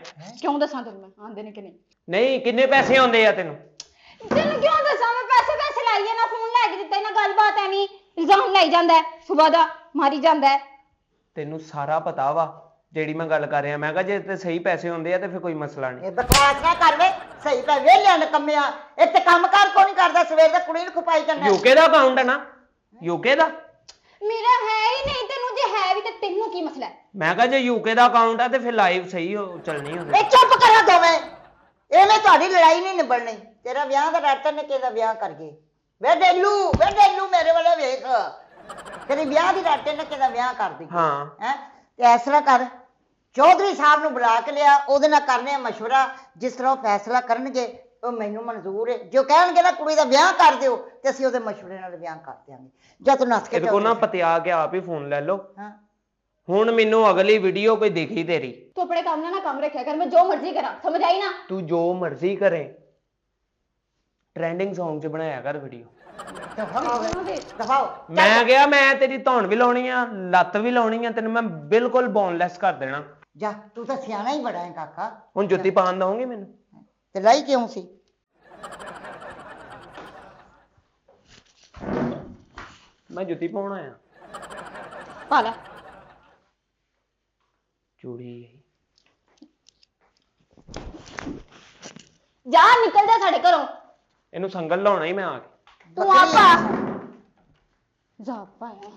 ਕਿਉਂ ਦੱਸਾਂ ਤੈਨੂੰ ਮੈਂ ਆਂਦੇ ਨੇ ਕਿ ਨਹੀਂ? ਨਹੀਂ, ਕਿੰਨੇ ਪੈਸੇ ਆਉਂਦੇ ਆ ਤੈਨੂੰ? ਤੈਨੂੰ ਕਿਉਂ ਦੱਸਾਂ ਮੈਂ? ਪੈਸੇ ਲਾਈਏ ਨਾ, ਫੋਨ ਲੈ ਕੇ ਦਿੱਤਾ ਨਾ, ਗੱਲਬਾਤ ਐਵੇਂ ਇਲਜ਼ਾਮ ਲਾਈ ਜਾਂਦਾ ਹੈ, ਸੁਬਹ ਦਾ ਮਾਰੀ ਜਾਂਦਾ ਹੈ। ਤੈਨੂੰ ਸਾਰਾ ਪਤਾ ਵਾ ਜਿਹੜੀ ਮੈਂ ਗੱਲ ਕਰ ਰਿਹਾ। ਮੈਂ ਕਿਹਾ ਜੇ ਤੇ ਸਹੀ ਪੈਸੇ ਹੁੰਦੇ ਆ ਤੇ ਫਿਰ ਕੋਈ ਮਸਲਾ ਨਹੀਂ। ਇਹ ਬਕਵਾਸ ਨਾ ਕਰ ਵੇ, ਸਹੀ ਤਾਂ ਵੇਲਿਆਂ ਨੇ ਕੰਮਿਆ। ਇੱਥੇ ਕੰਮ ਕਾਰ ਕੋਈ ਨਹੀਂ ਕਰਦਾ, ਸਵੇਰ ਦਾ ਕੁੜੀ ਨੂੰ ਖਪਾਈ ਜਾਂਦਾ। ਯੂਕੇ ਦਾ ਅਕਾਊਂਟ ਹੈ ਨਾ, ਯੂਕੇ ਦਾ। ਮੇਰਾ ਹੈ ਹੀ ਨਹੀਂ, ਤੈਨੂੰ ਜੇ ਹੈ ਵੀ ਤੇ ਤੈਨੂੰ ਕੀ ਮਸਲਾ ਹੈ? ਮੈਂ ਕਿਹਾ ਜੇ ਯੂਕੇ ਦਾ ਅਕਾਊਂਟ ਆ ਤੇ ਫਿਰ ਲਾਈਵ ਸਹੀ ਚੱਲਣੀ ਹੁੰਦੀ। ਇਹ ਚੁੱਪ ਕਰੋ ਦੋਵੇਂ, ਐਵੇਂ ਤੁਹਾਡੀ ਲੜਾਈ ਨਹੀਂ ਨਿਬੜਨੀ। ਤੇਰਾ ਵਿਆਹ ਦਾ ਰਾਤਾ ਨੇ ਕਿਹਦਾ ਵਿਆਹ ਕਰ ਗਏ? ਵੇ ਡੇਲੂ ਮੇਰੇ ਵੱਲ ਵੇਖ, ਤੇਰੇ ਵਿਆਹ ਦੀ ਰਾਤੇ ਨੇ ਕਿਹਦਾ ਵਿਆਹ ਕਰ ਦਿੱਤੀ। ਹਾਂ ਹੈ ਤੇ ਇਸ ਤਰ੍ਹਾਂ ਕਰ, ਚੌਧਰੀ ਸਾਹਿਬ ਨੂੰ ਬੁਲਾ ਕੇ ਲਿਆ, ਉਹਦੇ ਨਾਲ ਕਰਨੇ ਆ ਮਸ਼ਵਰਾ। ਜਿਸ ਤਰ੍ਹਾਂ ਉਹ ਫੈਸਲਾ ਕਰਨਗੇ ਉਹ ਮੈਨੂੰ ਮਨਜ਼ੂਰ ਹੈ। ਜੋ ਕਹਿਣਗੇ ਨਾ ਕੁੜੀ ਦਾ ਵਿਆਹ ਕਰ ਦਿਓ ਤੇ ਅਸੀਂ ਉਹਦੇ ਮਸ਼ਵਰੇ ਨਾਲ ਵਿਆਹ ਕਰ ਦਿਆਂਗੇ। ਜਾਂ ਤੂੰ ਨੱਸ ਕੇ ਇਹਦੇ ਕੋਲ ਨਾ ਪਤਿਆ ਕੇ ਆਪ ਹੀ ਫੋਨ ਲੈ ਲਓ। ਹਾਂ ਹੁਣ ਮੈਨੂੰ ਅਗਲੀ ਵੀਡੀਓ ਕੋਈ ਦਿਖੀ ਤੇਰੀ, ਤੂੰ ਆਪਣੇ ਕੰਮ ਨਾਲ ਨਾ ਕੰਮ ਰੱਖਿਆ ਕਰ, ਮੈਂ ਜੋ ਮਰਜ਼ੀ ਕਰਾਂ, ਸਮਝ ਆਈ ਨਾ? ਤੂੰ ਜੋ ਮਰਜ਼ੀ ਕਰੇ, ਟ੍ਰੈਂਡਿੰਗ Song 'ਚ ਬਣਾਇਆ ਕਰ ਵੀਡੀਓ। ਦਿਖਾਓ। ਮੈਂ ਕਿਹਾ ਮੈਂ ਤੇਰੀ ਧੌਣ ਵੀ ਲਾਉਣੀ ਆ, ਲੱਤ ਵੀ ਲਾਉਣੀ ਆ, ਤੈਨੂੰ ਮੈਂ ਬਿਲਕੁਲ ਬੋਨਲੈਸ ਕਰ ਦੇਣਾ। ਜਾ, ਤੂੰ ਤਾਂ ਸਿਆਣਾ ਹੀ ਬੜਾ ਹੈ ਕਾਕਾ। ਹੁਣ ਜੁੱਤੀ ਪਾਉਣ ਦਊਂਗੀ ਮੈਨੂੰ? ਤੇ ਲਈ ਕਿਉਂ ਸੀ? ਮੈਂ ਜੁੱਤੀ ਪਾਉਣਾ ਆ। ਪਾ ਲੈ। ਚੂੜੀ ਜਾ ਨਿਕਲ ਜਾ ਸਾਡੇ ਘਰੋਂ। ਇਹਨੂੰ ਸੰਗਲ ਲਾਉਣਾ ਹੀ ਮੈਂ ਆ ਕੇ। ਤੂੰ ਆਪਾ ਜਾ ਪਾਇਆ।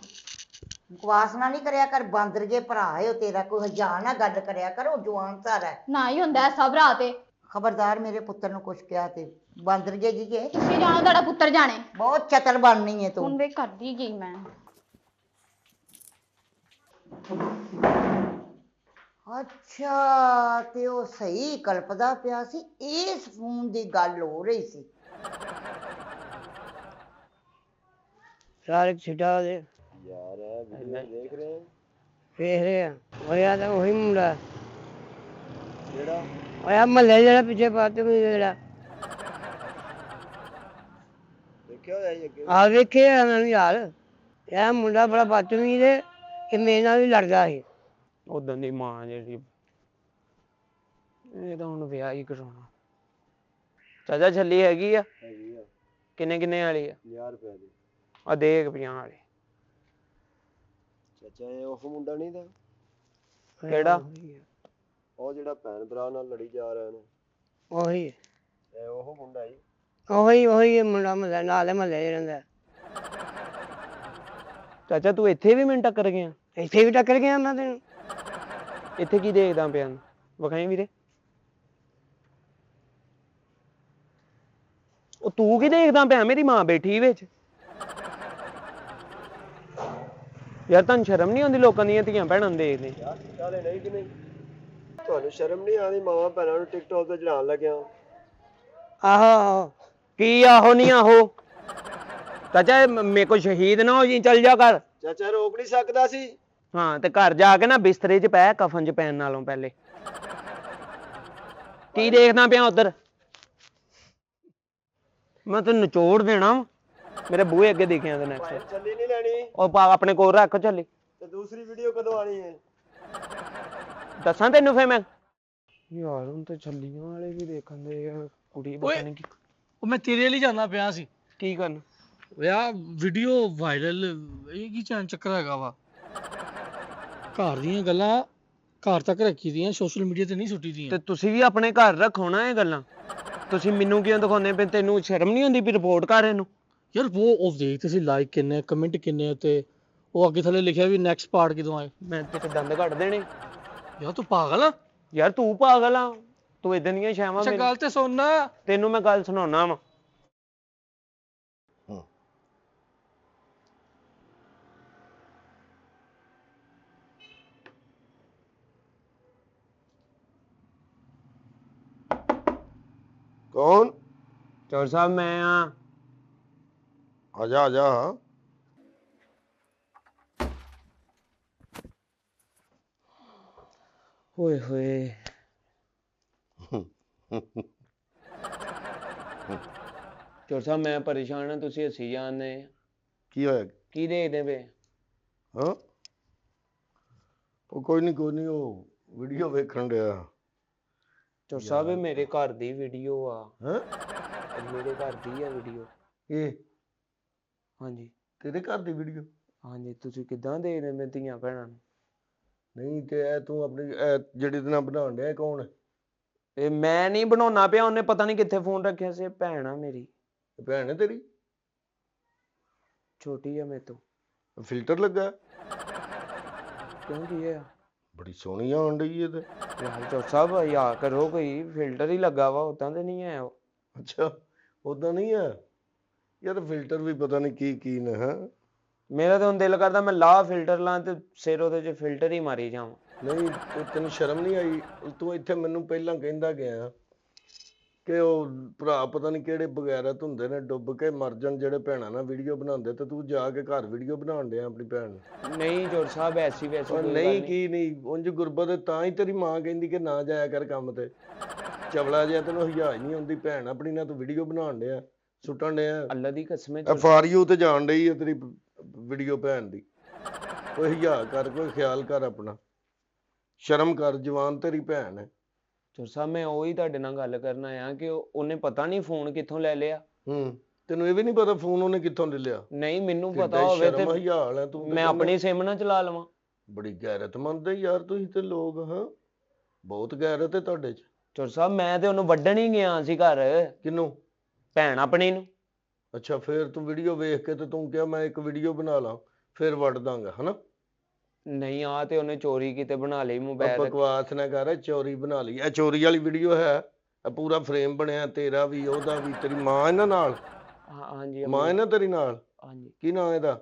ਬਕਵਾਸ ਨਾ ਨਹੀਂ ਕਰਿਆ ਕਰ, ਬਾਂਦਰ ਜੇ ਭਰਾ ਹੈ ਉਹ ਤੇਰਾ, ਕੋਈ ਹਜ਼ਾਰ ਨਾ ਗੱਲ ਕਰਿਆ ਕਰ, ਉਹ ਜਵਾਨ ਸਾਰਾ ਹੈ। ਨਾ ਹੀ ਹੁੰਦਾ ਸਭ ਰਾਤ ਤੇ। ਖਬਰਦਾਰ ਮੇਰੇ ਪੁੱਤਰ ਨੂੰ ਕੁਛ ਕਿਹਾ ਤੇ ਬਾਂਦਰ ਜੇ ਜੀ ਜੇ ਤੁਸੀਂ ਜਾਣੋ, ਤੁਹਾਡਾ ਪੁੱਤਰ ਜਾਣੇ। ਬਹੁਤ ਚਤਰ ਬਣਨੀ ਹੈ ਹੁਣ ਤੂੰ। ਵੇ ਕਰਦੀ ਗਈ ਮੈਂ। ਅੱਛਾ, ਤੇ ਉਹ ਸਹੀ ਕਲਪਦਾ ਪਿਆ ਸੀ, ਇਸ ਫੋਨ ਦੀ ਗੱਲ ਹੋ ਰਹੀ ਸੀ। ਸਾਰੇ ਛਿਟਾ ਦੇ ਯਾਰ ਇਹ ਵੀਡੀਓ ਦੇਖ ਰਹੇ ਹੋ? ਵੇਖ ਰਹੇ ਆ। ਉਹ ਯਾਰ ਤਾਂ ਉਹੀ ਮੁੰਡਾ ਜਿਹੜਾ ਉਹ ਯਾਰ ਮਹੱਲੇ ਜਿਹੜਾ ਪਿੱਛੇ ਪਾਤੇ ਵੀ ਜਿਹੜਾ ਦੇਖਿਆ ਹੋਇਆ ਜੀ ਅੱਗੇ? ਆ ਵੇਖੇ ਆ ਮੈਨੂੰ ਯਾਰ, ਇਹ ਮੁੰਡਾ ਬੜਾ ਬਦਤਮੀਜ਼ ਹੈ, ਇਹ ਮੇਰੇ ਨਾਲ ਵੀ ਲੜਦਾ ਸੀ। ਉਦੋਂ ਦੀ ਮਾਂ ਜਿਹੜੀ, ਇਹ ਤਾਂ ਹੁਣ ਵਿਆਹ ਹੀ ਕਰਾਉਣਾ। ਚਾਚਾ ਛੱਲੀ ਹੈਗੀ ਆ? ਹੈਗੀ ਆ ਕਿੰਨੇ ਵਾਲੀ ਆ? 50 ਰੁਪਏ ਦੀ। ਆ ਦੇਖ 50 ਵਾਲੀ। ਚਾਚਾ ਇਹ ਉਹ ਮੁੰਡਾ ਨਹੀਂ ਦਾ, ਕਿਹੜਾ? ਉਹ ਜਿਹੜਾ ਭੈਣ ਭਰਾ ਨਾਲ ਲੜੀ ਜਾ ਰਿਹਾ ਨੇ? ਉਹੀ ਇਹ ਉਹ ਮੁੰਡਾ ਜੀ? ਉਹੀ ਮੁੰਡਾ ਮਹੱਲੇ ਨਾਲ ਮਹੱਲੇ ਰਹਿੰਦਾ। ਚਾਚਾ ਤੂੰ ਇੱਥੇ ਵੀ ਮੈਨੂੰ ਟੱਕਰ ਗਿਆ? ਇੱਥੇ ਵੀ ਟੱਕਰ ਗਿਆ ਮੈਂ ਤੈਨੂੰ। ਇੱਥੇ ਕੀ ਦੇਖਦਾ ਪਿਆ? ਵਿਖਾਈ ਵੀਰੇ। ਉਹ ਤੂੰ ਕੀ ਦੇਖਦਾ ਪਿਆ? ਮੇਰੀ ਮਾਂ ਬੈਠੀ ਵਿੱਚ। ਯਾਰ ਤੁਹਾਨੂੰ ਸ਼ਰਮ ਨਹੀਂ ਆਉਂਦੀ ਲੋਕਾਂ ਦੀਆਂ ਧੀਆਂ ਭੈਣਾਂ ਨੂੰ ਦੇਖਦੇ? ਯਾਰ ਚਾਲੇ ਨਹੀਂ ਕਿ ਨਹੀਂ? ਤੁਹਾਨੂੰ ਸ਼ਰਮ ਨਹੀਂ ਆਉਂਦੀ ਮਾਵਾਂ ਭੈਣਾਂ ਨੂੰ ਟਿਕਟੌਕ ਤੇ ਚੜਾਉਣ ਲੱਗਿਆ? ਆਹੋ ਕੀ ਆਹੋ ਨਹੀਂ ਆਹੋ? ਚਾਚਾ ਮੇਰੇ ਕੋ ਸ਼ਹੀਦ ਨਾ ਹੋ ਜੀ, ਚੱਲ ਜਾ ਕਰ। ਚਾਚਾ ਰੋਕ ਨਹੀਂ ਸਕਦਾ ਸੀ? ਹਾਂ ਤੇ ਘਰ ਜਾ ਕੇ ਨਾ ਬਿਸਤਰੇ 'ਚ ਪੈ, ਕਫਨ 'ਚ ਪੈਣ ਨਾਲੋਂ ਪਹਿਲੇ। ਕੀ ਦੇਖਦਾ ਪਿਆ ਉਧਰ? ਮੈਂ ਤੈਨੂੰ ਨਿਚੋੜ ਦੇਣਾ। ਮੇਰੇ ਬੂਹੇ ਅੱਗੇ ਦੇਖਿਆ ਤੇ ਨੈਕਸਟ। ਚੱਲੀ ਨਹੀਂ ਲੈਣੀ? ਉਹ ਆਪਣੇ ਕੋਲ ਰੱਖ ਚੱਲੀ। ਤੇ ਦੂਸਰੀ ਵੀਡੀਓ ਕਦੋਂ ਆਣੀ ਹੈ? ਦੱਸਾਂ ਤੈਨੂੰ ਫੇਰ ਮੈਂ? ਯਾਰ ਹੁਣ ਤੇ ਛੱਲੀਆਂ ਵਾਲੇ ਵੀ ਦੇਖਣ ਦੇ ਆ, ਕੁੜੀ ਪਤਾ ਨਹੀਂ ਕੀ ਉਹ ਮੈਂ ਤੇਰੇ ਲਈ ਜਾਂਦਾ ਪਿਆ ਸੀ ਕੀ ਕਰਨ। ਵਿਆਹ ਵੀਡੀਓ ਵਾਇਰਲ, ਇਹ ਕੀ ਚੱਕਰ ਹੈਗਾ ਵਾ? ਘਰ ਦੀਆਂ ਗੱਲਾਂ ਘਰ ਤੱਕ ਰੱਖੀ ਦੀਆਂ, ਸੋਸ਼ਲ ਮੀਡੀਆ ਤੇ ਨਹੀਂ ਸੁੱਟੀ ਦੀਆਂ। ਤੇ ਤੁਸੀਂ ਵੀ ਆਪਣੇ ਘਰ ਰੱਖੋ ਨਾ ਇਹ ਗੱਲਾਂ। ਤੁਸੀਂ ਮੈਨੂੰ ਕਿਉਂ ਦਿਖਾਉਂਦੇ ਪਏ? ਤੈਨੂੰ ਸ਼ਰਮ ਨਹੀਂ ਆਉਂਦੀ ਵੀ ਰਿਪੋਰਟ ਕਰ ਇਹਨੂੰ? ਯਾਰ ਉਹ ਦੇਖ ਤੁਸੀਂ ਲਾਈਕ ਕਿੰਨੇ, ਕਮੈਂਟ ਕਿੰਨੇ, ਤੇ ਉਹ ਅੱਗੇ ਥੱਲੇ ਲਿਖਿਆ ਵੀ ਨੈਕਸਟ ਪਾਰਟ ਕਦੋਂ ਆਏ। ਮੈਂ ਤੇਰੇ ਦੰਦ ਕੱਢ ਦੇਣੇ। ਯਾਰ ਤੂੰ ਪਾਗਲ ਆ? ਯਾਰ ਤੂੰ ਪਾਗਲ ਆ? ਤੂੰ ਇਦਾਂ ਦੀਆਂ ਸ਼ਾਵਾਂ ਅੱਛਾ ਗੱਲ ਤੇ ਸੁਣ ਨਾ। ਤੈਨੂੰ ਮੈਂ ਗੱਲ ਸੁਣਾਉਣਾ ਵਾ। ਕੌਣ? ਚੌਰ ਸਾਹਿਬ ਮੈਂ ਆ। ਆ ਜਾ ਆ ਜਾ। ਹੋਏ ਹੋਏ ਚੌਰ ਸਾਹਿਬ ਮੈਂ ਪਰੇਸ਼ਾਨ ਹਾਂ, ਤੁਸੀਂ ਹੱਸੀ ਜਾਂਦੇ। ਕੀ ਹੋਇਆ? ਕੀ ਦੇਖਦੇ ਪਏ? ਹਾਂ ਉਹ ਕੋਈ ਨਹੀਂ ਉਹ ਵੀਡੀਓ ਵੇਖਣ ਡਿਆ। ਚੌਰ ਸਾਹਿਬ ਇਹ ਮੇਰੇ ਘਰ ਦੀ ਵੀਡੀਓ ਆ। ਹੈਂ? ਇਹ ਮੇਰੇ ਘਰ ਦੀ ਆ ਵੀਡੀਓ। ਇਹ ਹਾਂਜੀ ਤੇਰੇ ਘਰ ਦੀ ਵੀਡੀਓ? ਹਾਂਜੀ। ਤੁਸੀਂ ਕਿੱਦਾਂ ਦੇਖਦੇ ਮੇਰੇ ਧੀਆਂ ਭੈਣਾਂ ਨੂੰ? ਨਹੀਂ ਤੇ ਇਹ ਤੂੰ ਆਪਣੀ ਇਹ ਜਿਹੜੀ ਦੇ ਨਾਲ ਬਣਾਉਣ ਡਿਆ ਇਹ ਕੌਣ ਹੈ? ਇਹ ਮੈਂ ਨਹੀਂ ਬਣਾਉਣਾ ਪਿਆ, ਉਹਨੇ ਪਤਾ ਨਹੀਂ ਕਿੱਥੇ ਫੋਨ ਰੱਖਿਆ ਸੀ। ਭੈਣ ਆ ਮੇਰੀ, ਇਹ ਭੈਣ ਹੈ ਤੇਰੀ? ਛੋਟੀ ਆ ਮੇਰੇ ਤੋਂ। ਫਿਲਟਰ ਲੱਗਾ? ਕਿਉਂ ਕੀ ਹੈ? ਬੜੀ ਸੋਹਣੀ ਆਉਣ ਡਈ ਇਹ ਤੇ। ਯਾਰ ਚੌਰ ਸਾਹਿਬ ਯਾਰ ਕਰੋ, ਕੋਈ ਫਿਲਟਰ ਹੀ ਲੱਗਾ ਵਾ, ਉਦਾਂ ਤੇ ਨਹੀਂ ਹੈ ਉਹ। ਅੱਛਾ ਉਦਾਂ ਨਹੀਂ ਆ ਯਾਰ, ਫਿਲਟਰ ਵੀ ਪਤਾ ਨਹੀਂ ਕੀ ਨੇ। ਹਾਂ ਮੇਰਾ ਤਾਂ ਹੁਣ ਦਿਲ ਕਰਦਾ ਮੈਂ ਲਾ ਫਿਲਟਰ ਲਾਂ ਤੇ ਸਿਰ ਉਹਦੇ 'ਚ ਫਿਲਟਰ ਹੀ ਮਾਰੀ ਜਾਵਾਂ। ਨਹੀਂ ਤੈਨੂੰ ਸ਼ਰਮ ਨਹੀਂ ਆਈ? ਤੂੰ ਇੱਥੇ ਮੈਨੂੰ ਪਹਿਲਾਂ ਕਹਿੰਦਾ ਗਿਆ ਕਿ ਉਹ ਭਰਾ ਪਤਾ ਨਹੀਂ ਕਿਹੜੇ ਬਗੈਰਤ ਹੁੰਦੇ ਨੇ, ਡੁੱਬ ਕੇ ਮਰ ਜਾਣ ਜਿਹੜੇ ਭੈਣਾਂ ਨਾਲ ਵੀਡੀਓ ਬਣਾਉਂਦੇ, ਤੇ ਤੂੰ ਜਾ ਕੇ ਘਰ ਵੀਡੀਓ ਬਣਾਉਣ ਡਿਆ ਆਪਣੀ ਭੈਣ ਨੂੰ। ਨਹੀਂ ਚੌਰ ਸਾਹਿਬ ਐਸੀ ਵੈਸੀ ਉਹ ਕੋਈ ਨਹੀਂ ਗੱਲ ਕੀ ਨਹੀਂ, ਉਂਝ ਗੁਰਬਤ ਤਾਂ ਹੀ ਤੇਰੀ ਮਾਂ ਕਹਿੰਦੀ ਕਿ ਨਾ ਜਾਇਆ ਕਰ ਕੰਮ ਤੇ। ਚਵਲਾ ਜਿਹਾ ਤੈਨੂੰ ਹਿਜਾਜ ਨਹੀਂ ਹੁੰਦੀ, ਭੈਣ ਆਪਣੀ ਨਾਲ ਤੂੰ ਵੀਡੀਓ ਬਣਾਉਣ ਡਿਆ, ਸੁੱਟਣ ਡਿਆ। ਅੱਲਾ ਦੀ ਕਸਮ FRU ਤੇ ਜਾਣ ਡਈ ਹੈ ਤੇਰੀ ਵੀਡੀਓ ਭੈਣ ਦੀ। ਕੋਈ ਹਿਜਾਜ ਕਰ, ਕੋਈ ਖਿਆਲ ਕਰ ਆਪਣਾ, ਸ਼ਰਮ ਕਰ, ਜਵਾਨ ਤੇਰੀ ਭੈਣ ਹੈ। ਚੌਰ ਸਾਹਿਬ ਮੈਂ ਉਹੀ ਤੁਹਾਡੇ ਨਾਲ ਗੱਲ ਕਰਨ ਆਇਆ ਕਿ ਉਹਨੇ ਪਤਾ ਨਹੀਂ ਫੋਨ ਕਿੱਥੋਂ ਲੈ ਲਿਆ। ਤੈਨੂੰ ਇਹ ਵੀ ਨਹੀਂ ਪਤਾ ਫੋਨ ਉਹਨੇ ਕਿੱਥੋਂ ਲੈ ਲਿਆ? ਨਹੀਂ ਮੈਨੂੰ ਪਤਾ ਹੋਵੇ ਤੇ ਹਿਆਲ ਹੈ ਤੂੰ, ਮੈਂ ਆਪਣੀ ਸਿਮ ਨਾਲ ਚਲਾ ਲਵਾਂ। ਬੜੀ ਗੈਰਤਮੰਦ ਹੈ ਯਾਰ ਤੁਸੀਂ ਤੇ ਲੋਕ। ਹਾਂ ਬਹੁਤ ਗੈਰਤ ਹੈ ਤੁਹਾਡੇ 'ਚ। ਚੌਰ ਸਾਹਿਬ ਮੈਂ ਤੇ ਉਹਨੂੰ ਵੱਢਣ ਹੀ ਗਿਆ ਸੀ ਘਰ। ਕਿਹਨੂੰ? ਭੈਣ ਆਪਣੀ ਨੂੰ। ਅੱਛਾ ਫੇਰ ਤੂੰ ਵੀਡੀਓ ਵੇਖ ਕੇ ਤੇ ਤੂੰ ਕਿਹਾ ਮੈਂ ਇੱਕ ਵੀਡੀਓ ਬਣਾ ਲਾਂ, ਫੇਰ ਵੱਢ ਦਾਂਗਾ ਹਨਾ? ਨਹੀਂ ਆ ਤੇ ਉਹਨੇ ਚੋਰੀ ਕਿਤੇ ਬਣਾ ਲਈ ਮੋਬਾਈਲ। ਬਕਵਾਸ ਨਾ ਕਰ, ਚੋਰੀ ਬਣਾ ਲਈ? ਇਹ ਚੋਰੀ ਵਾਲੀ ਵੀਡੀਓ ਹੈ? ਇਹ ਪੂਰਾ ਫਰੇਮ ਬਣਿਆ ਤੇਰਾ ਵੀ, ਉਹਦਾ ਵੀ, ਤੇਰੀ ਮਾਂ ਇਹਨਾਂ ਨਾਲ? ਹਾਂਜੀ ਮਾਂ ਇਹਨਾਂ ਤੇਰੀ ਨਾਲ? ਹਾਂਜੀ। ਕੀ ਨਾਂ ਇਹਦਾ?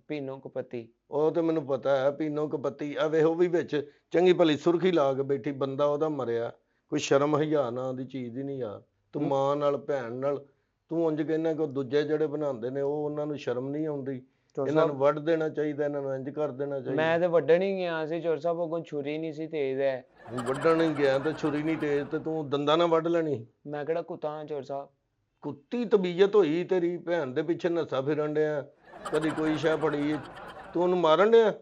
ਪੀਨੋ ਕਪੱਤੀ। ਉਹ ਤੇ ਮੈਨੂੰ ਪਤਾ ਹੈ ਪੀਨੋ ਕਪੱਤੀ। ਆ ਵੇਖ ਉਹ ਵੀ ਵਿੱਚ ਚੰਗੀ ਭਲੀ ਸੁਰਖੀ ਲਾ ਕੇ ਬੈਠੀ, ਬੰਦਾ ਉਹਦਾ ਮਰਿਆ। ਕੋਈ ਸ਼ਰਮ ਹਯਾ ਨਾਂ ਦੀ ਚੀਜ਼ ਹੀ ਨਹੀਂ ਯਾਰ। ਤੂੰ ਮਾਂ ਨਾਲ ਭੈਣ ਨਾਲ ਤੂੰ ਉਂਝ ਕਹਿੰਦਾ ਕਿ ਦੂਜੇ ਜਿਹੜੇ ਬਣਾਉਂਦੇ ਨੇ ਉਹ ਉਹਨਾਂ ਨੂੰ ਸ਼ਰਮ ਨਹੀਂ ਆਉਂਦੀ? ਇਹਨਾਂ ਨੂੰ ਵੱਢ ਦੇਣਾ ਚਾਹੀਦਾ, ਇਹਨਾਂ ਨੂੰ ਇੰਜ ਕਰ ਦੇਣਾ ਚਾਹੀਦਾ। ਮੈਂ ਤੇ ਵੱਢਣ ਹੀ ਗਿਆ ਸੀ ਚੌਰ ਸਾਹਿਬ, ਉਹ ਛੁਰੀ ਨਹੀਂ ਸੀ ਤੇਜ਼ ਹੈ। ਵੱਢਣ ਹੀ ਗਿਆ ਤੇ ਛੁਰੀ ਨਹੀਂ ਤੇਜ਼, ਤੇ ਤੂੰ ਦੰਦਾਂ ਨਾਲ ਵੱਢ ਲੈਣੀ? ਮੈਂ ਕਿਹੜਾ ਕੁੱਤਾ ਹਾਂ ਚੌਰ ਸਾਹਿਬ? ਕੁੱਤੀ ਤਬੀਅਤ ਹੋਈ ਤੇਰੀ, ਭੈਣ ਦੇ ਪਿੱਛੇ ਨੱਸਾ ਫਿਰਨ ਡਿਆ, ਕਦੀ ਕੋਈ ਸ਼ੈ ਫੜੀ, ਤੂੰ ਉਹਨੂੰ ਮਾਰਨ ਡਿਆ?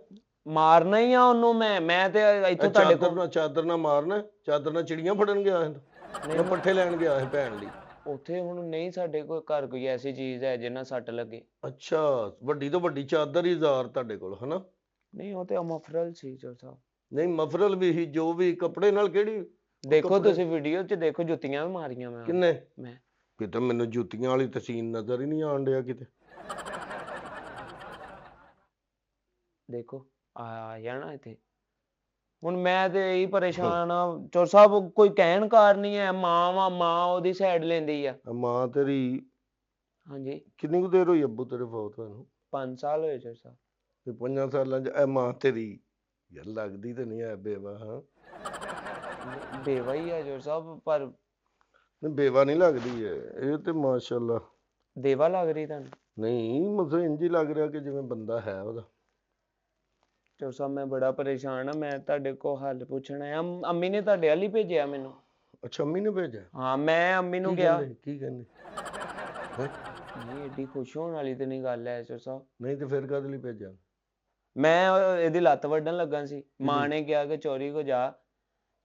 ਮਾਰਨਾ ਹੀ ਆ ਉਹਨੂੰ ਮੈਂ ਤੇ ਇੱਥੇ ਤੁਹਾਡੇ ਕੋਲ ਚਾਦਰ ਨਾਲ ਮਾਰਨਾ? ਚਾਦਰ ਨਾਲ ਚਿੜੀਆਂ ਫੜਨ ਗਿਆ ਹੈ? ਪੱਠੇ ਲੈਣ ਗਿਆ ਹੈ ਭੈਣ ਲਈ? ਉੱਥੇ ਹੁਣ ਨਹੀਂ ਸਾਡੇ ਕੋਲ ਘਰ ਕੋਈ ਐਸੀ ਚੀਜ਼ ਹੈ ਜਿਹਨਾਂ ਸੱਟ ਲੱਗੇ। ਅੱਛਾ ਵੱਡੀ ਤੋਂ ਵੱਡੀ ਚਾਦਰ ਹੀ 1000 ਤੁਹਾਡੇ ਕੋਲ ਹਨਾ? ਨਹੀਂ ਉਹ ਤੇ ਮਫਰਲ ਸੀ ਚੌਰ ਸਾਹਿਬ। ਨਹੀਂ ਮਫਰਲ ਵੀ ਸੀ, ਜੋ ਵੀ ਕੱਪੜੇ ਨਾਲ ਕਿਹੜੀ? ਦੇਖੋ ਤੁਸੀਂ ਵੀਡੀਓ 'ਚ ਦੇਖੋ, ਜੁੱਤੀਆਂ ਵੀ ਮਾਰੀਆਂ ਮੈਂ। ਕਿੰਨੇ? ਮੈਂ। ਕਿਤੇ ਮੈਨੂੰ ਜੁੱਤੀਆਂ ਵਾਲੀ ਤਸੀਨ ਨਜ਼ਰ ਹੀ ਨਹੀਂ ਆਣ ਡਿਆ ਕਿਤੇ। ਦੇਖੋ ਆ ਜਾਣਾ ਇੱਥੇ। ਹੁਣ ਮੈਂ ਤੇ ਇਹੀ ਪਰੇਸ਼ਾਨ ਆ ਚੌਰ ਸਾਹਿਬ, ਕੋਈ ਕਹਿਣ ਕਾਰ ਨਹੀਂ ਹੈ। ਮਾਂ ਉਹਦੀ ਸਾਈਡ ਲੈਂਦੀ ਆ। ਮਾਂ ਤੇਰੀ? ਹਾਂਜੀ। ਕਿੰਨੀ ਕੁ ਦੇਰ ਹੋਈ ਅੱਬੂ ਤੇਰੇ ਫੌਤ ਹੋਏ ਨੂੰ? 5 ਸਾਲ ਹੋਏ ਚੌਰ ਸਾਹਿਬ। ਤੇ 5 ਸਾਲਾਂ 'ਚ ਇਹ ਮਾਂ ਤੇਰੀ ਯਾਰ ਲੱਗਦੀ ਤੇ ਨਹੀਂ ਐ ਬੇਵਾ? ਹਾਂ ਬੇਵਾ ਹੀ ਆ ਚੌਰ ਸਾਹਿਬ, ਪਰ ਨਹੀਂ ਬੇਵਾ ਨਹੀਂ ਲੱਗਦੀ ਐ ਇਹ ਤੇ ਮਾਸ਼ਾਅੱਲਾ। ਦੇਵਾ ਲੱਗ ਰਹੀ ਤੁਹਾਨੂੰ? ਨਹੀਂ ਮੈਨੂੰ ਇੰਝ ਹੀ ਲੱਗ ਰਿਹਾ ਕਿ ਜਿਵੇਂ ਬੰਦਾ ਹੈ ਉਹਦਾ। ਚੌਰ ਸਾਹਿਬ ਮੈਂ ਬੜਾ ਪਰੇਸ਼ਾਨ ਆ, ਮੈਂ ਤੁਹਾਡੇ ਕੋਲ ਹੱਲ ਪੁੱਛਣਾ ਆ। ਅੰਮੀ ਨੇ ਤੁਹਾਡੇ ਵੱਲ ਹੀ ਭੇਜਿਆ ਮੈਨੂੰ। ਅੱਛਾ ਅੰਮੀ ਨੇ ਭੇਜਿਆ? ਹਾਂ ਮੈਂ ਅੰਮੀ ਨੂੰ ਕਿਹਾ। ਕੀ ਕਹਿੰਦੇ? ਨਹੀਂ ਏਡੀ ਖੁਸ਼ ਹੋਣ ਵਾਲੀ ਤੇ ਨਹੀਂ ਗੱਲ ਹੈ ਚੌਰ ਸਾਹਿਬ। ਨਹੀਂ ਤੇ ਫਿਰ ਕਾਹਦੇ ਲਈ ਭੇਜਿਆ? ਮੈਂ ਇਹਦੀ ਲੱਤ ਵੱਢਣ ਲੱਗਾ ਸੀ। ਮਾਂ ਨੇ ਕਿਹਾ ਕਿ ਚੋਰੀ ਕੋ ਜਾ,